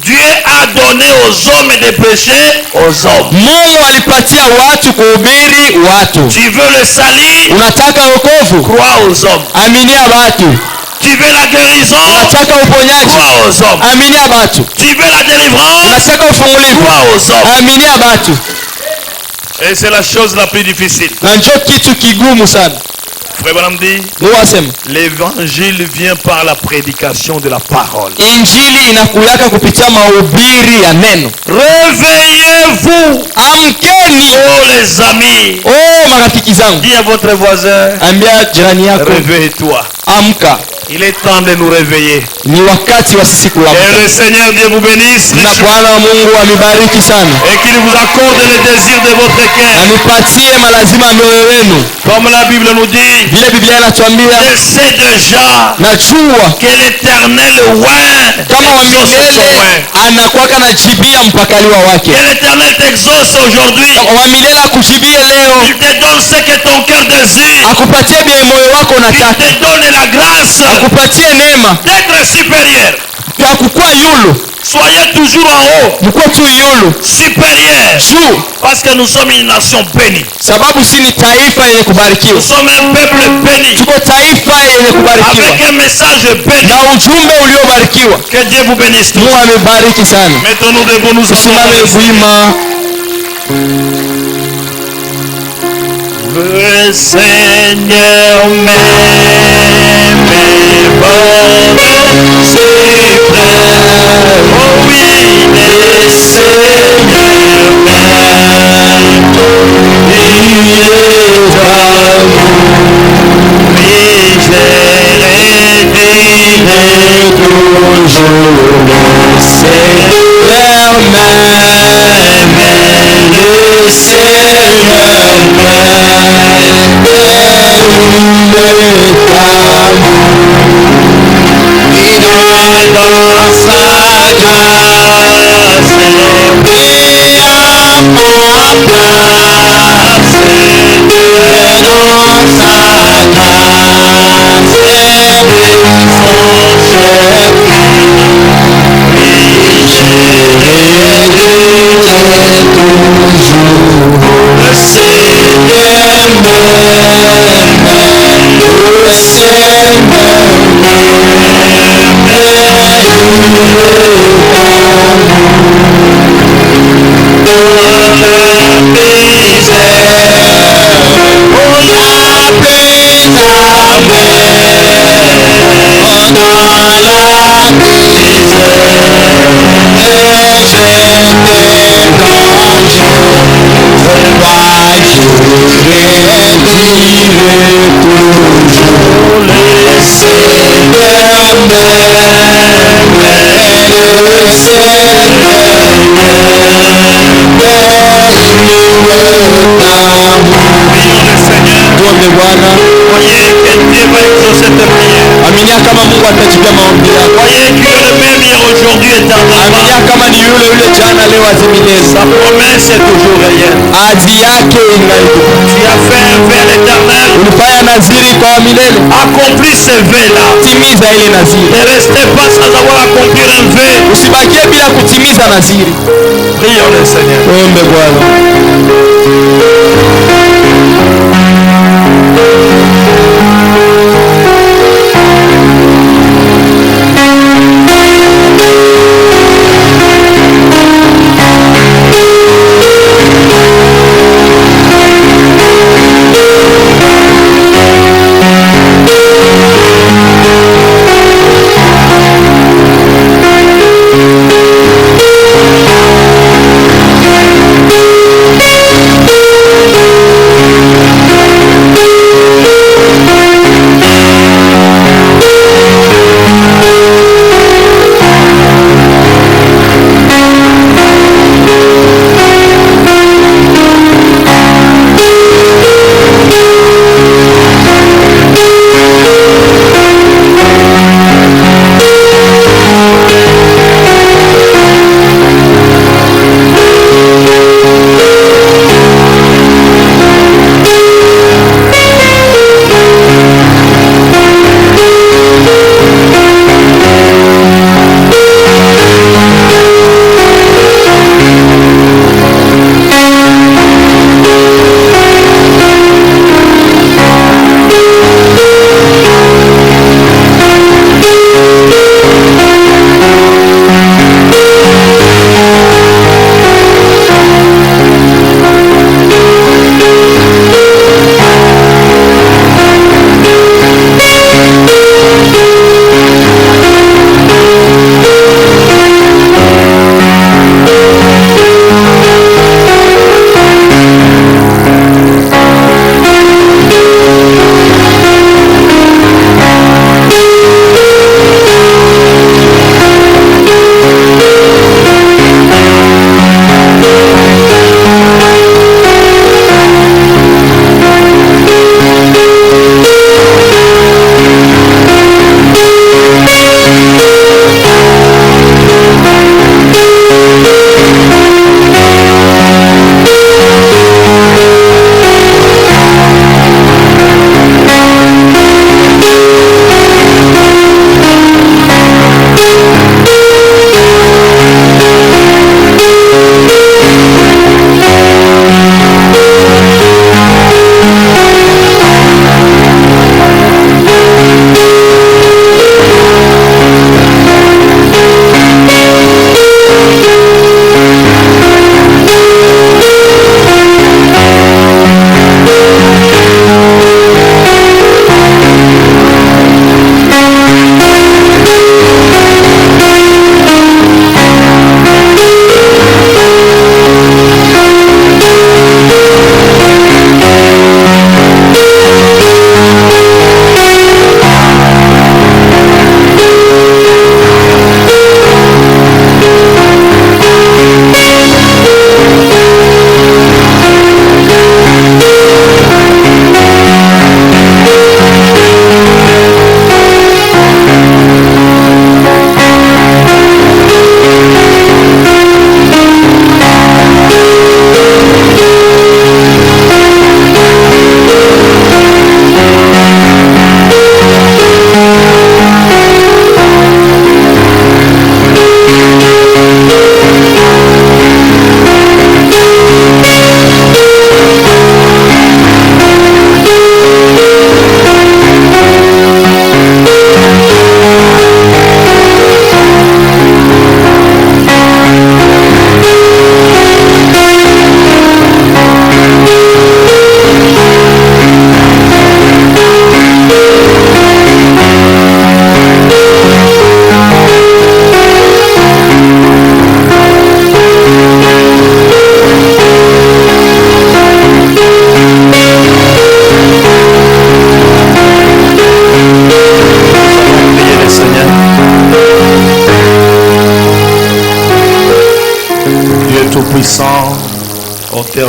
Dieu a donné aux hommes de prêcher aux hommes. Mungu alipatia watu kuhubiri watu. Tu veux le salut? Unataka wokovu? Crois aux hommes. Aminia watu. Tu veux la guérison? Unataka uponyaji? Crois aux hommes. Aminia watu. Tu veux la délivrance? Unataka ufungulivu? Crois aux hommes. Aminia watu. Et c'est la chose la plus difficile. Na njo kitu kigumu sana. Frère Branham dit, Ndio wasema l'évangile vient par la prédication de la parole. injili inakuyaka kupitia mahubiri ya neno. Réveillez-vous, Amkeni oh les amis. oh marafiki zangu, Dis à votre voisin, ambia jirani yako réveille-toi. amka, Il est temps de nous réveiller. ni wakati wa sisi Et kuamka. le Seigneur Dieu vous bénisse Na richement Bwana Mungu amibariki sana, et qu'il vous accorde les désirs de votre cœur. anipatie malazima ya mioyo yenu. Comme la Bible nous dit, Vile Biblia inatuambia, je sais déjà najua que l'Éternel oint kama wa exauce son milele oint. anakuwaka na jibia mpakaliwa wake. Que l'Éternel t'exauce aujourd'hui. Wa milele akujibie leo, Il te donne ce que ton cœur désire. akupatie bie moyo wako Il unataka, te donne la grâce akupatie neema d'être supérieur. ya kukua yulu. Soyez toujours en haut, Mkuwe tu yulu supérieur. juu, Parce que nous sommes une nation bénie. sababu si ni taifa yenye Nous kubarikiwa. sommes un peuple béni. Tuko taifa yenye kubarikiwa Avec un message béni. na ujumbe uliobarikiwa. Que Dieu vous bénisse tous. Mungu amebariki sana. Mettons-nous debout, nous Tusimame wima. Le Seigneur m'aime, oh oui, le Seigneur m'aime, il est amour, oui, j'ai rêvé toujours, le Seigneur m'aime, le Seigneur dans sa grâce, et à ma place, dans sa grâce, et son chef, oui, j'ai Tuombe Bwana. Aminia kama Mungu atajibia maombi yako. Aminia kama ni yule jana leo hadi milele. Sa promesse est toujours réelle. Ahadi yake ingali. Tu as fait un vœu à l'Éternel. Ulifanya naziri kwa milele. Accomplis ce vœu-là. Timiza ile naziri. Ne restez pas sans avoir accompli un vœu. Usibakie bila kutimiza naziri. Prions le Seigneur. Tuombe Bwana.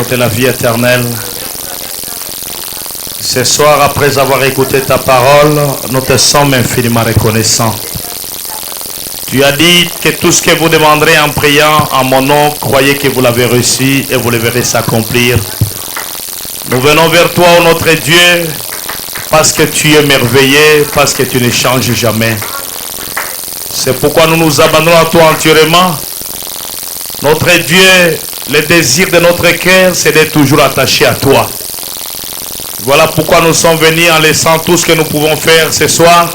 Père de la vie éternelle, ce soir, après avoir écouté ta parole, nous te sommes infiniment reconnaissants. Tu as dit que tout ce que vous demanderez en priant en mon nom, croyez que vous l'avez reçu et vous le verrez s'accomplir. Nous venons vers toi, ô notre Dieu, parce que tu es merveilleux, parce que tu ne changes jamais. C'est pourquoi nous nous abandonnons à toi entièrement. Notre Dieu, le désir de notre cœur, c'est d'être toujours attaché à toi. Voilà pourquoi nous sommes venus en laissant tout ce que nous pouvons faire ce soir.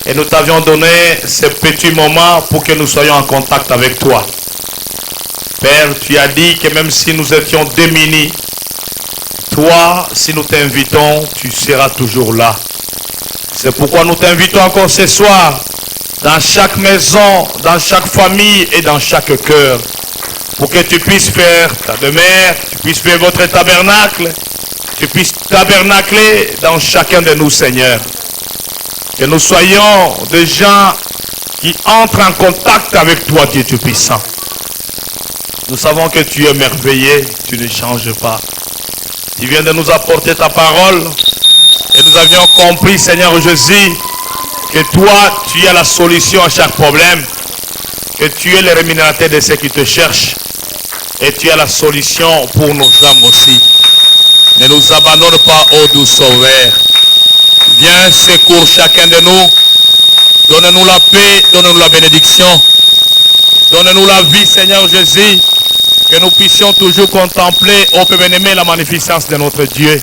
Et nous t'avions donné ce petit moment pour que nous soyons en contact avec toi. Père, tu as dit que même si nous étions démunis, toi, si nous t'invitons, tu seras toujours là. C'est pourquoi nous t'invitons encore ce soir, dans chaque maison, dans chaque famille et dans chaque cœur, pour que tu puisses faire ta demeure, tu puisses faire votre tabernacle, tu puisses tabernacler dans chacun de nous, Seigneur. Que nous soyons des gens qui entrent en contact avec toi, Dieu Tout-Puissant. Nous savons que tu es merveilleux, tu ne changes pas. Tu viens de nous apporter ta parole et nous avions compris, Seigneur Jésus, que toi, tu es la solution à chaque problème, que tu es le rémunérateur de ceux qui te cherchent et tu es la solution pour nos âmes aussi. Ne nous abandonne pas, ô doux Sauveur. Viens, secours chacun de nous. Donne-nous la paix, donne-nous la bénédiction. Donne-nous la vie, Seigneur Jésus. Que nous puissions toujours contempler, ô Père bien-aimé, la magnificence de notre Dieu.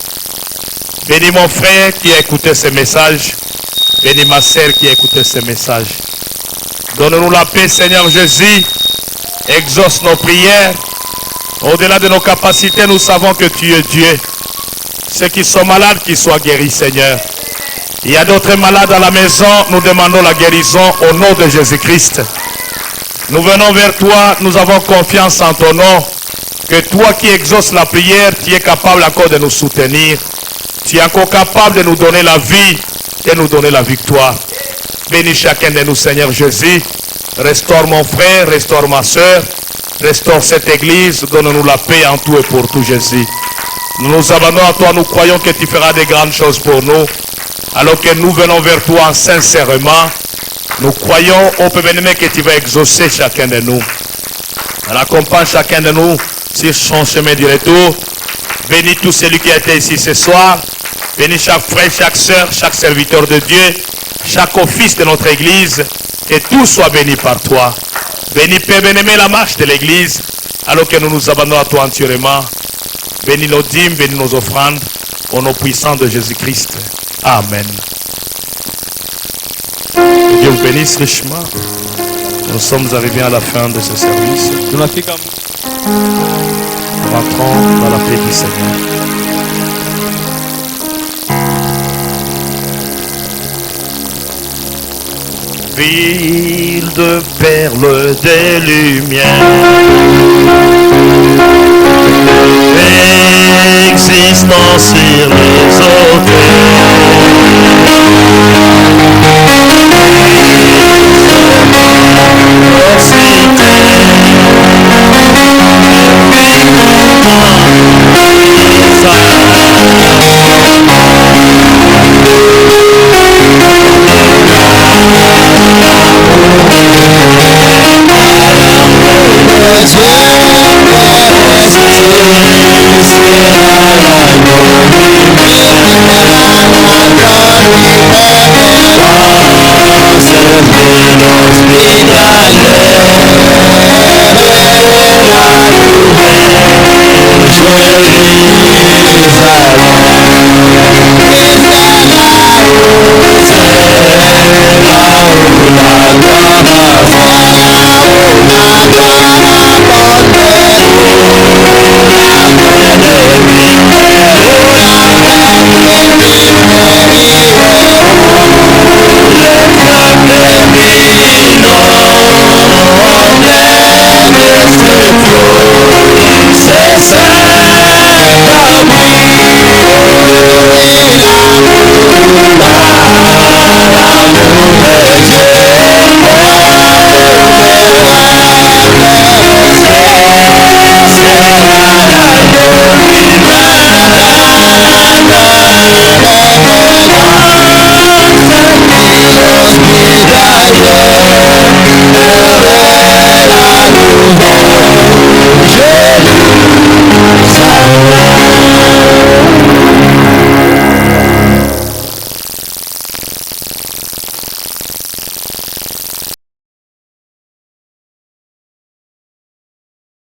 Bénis mon frère qui a écouté ce message. Bénis ma sœur qui a écouté ce message. Donne-nous la paix, Seigneur Jésus. Exauce nos prières. Au-delà de nos capacités, nous savons que tu es Dieu. Ceux qui sont malades, qu'ils soient guéris, Seigneur. Il y a d'autres malades à la maison, nous demandons la guérison au nom de Jésus-Christ. Nous venons vers toi, nous avons confiance en ton nom, que toi qui exauces la prière, tu es capable encore de nous soutenir. Tu es encore capable de nous donner la vie, de nous donner la victoire. Bénis chacun de nous, Seigneur Jésus. Restaure mon frère, restaure ma soeur, restaure cette église, donne-nous la paix en tout et pour tout, Jésus. Nous nous abandonnons à toi, nous croyons que tu feras de grandes choses pour nous. Alors que nous venons vers toi sincèrement, nous croyons, ô Père bien-aimé, que tu vas exaucer chacun de nous. Accompagne chacun de nous sur son chemin du retour. Bénis tout celui qui a été ici ce soir. Bénis chaque frère, chaque soeur, chaque serviteur de Dieu, chaque office de notre église. Que tout soit béni par toi. Bénis, Père bien-aimé, la marche de l'église, alors que nous nous abandonnons à toi entièrement. Bénis nos dîmes, bénis nos offrandes, au nom puissant de Jésus-Christ. Amen. Que Dieu vous bénisse richement. Nous sommes arrivés à la fin de ce service. Nous rentrons dans la paix du Seigneur. Ville de perles de lumière, existant sur les Jérusalem.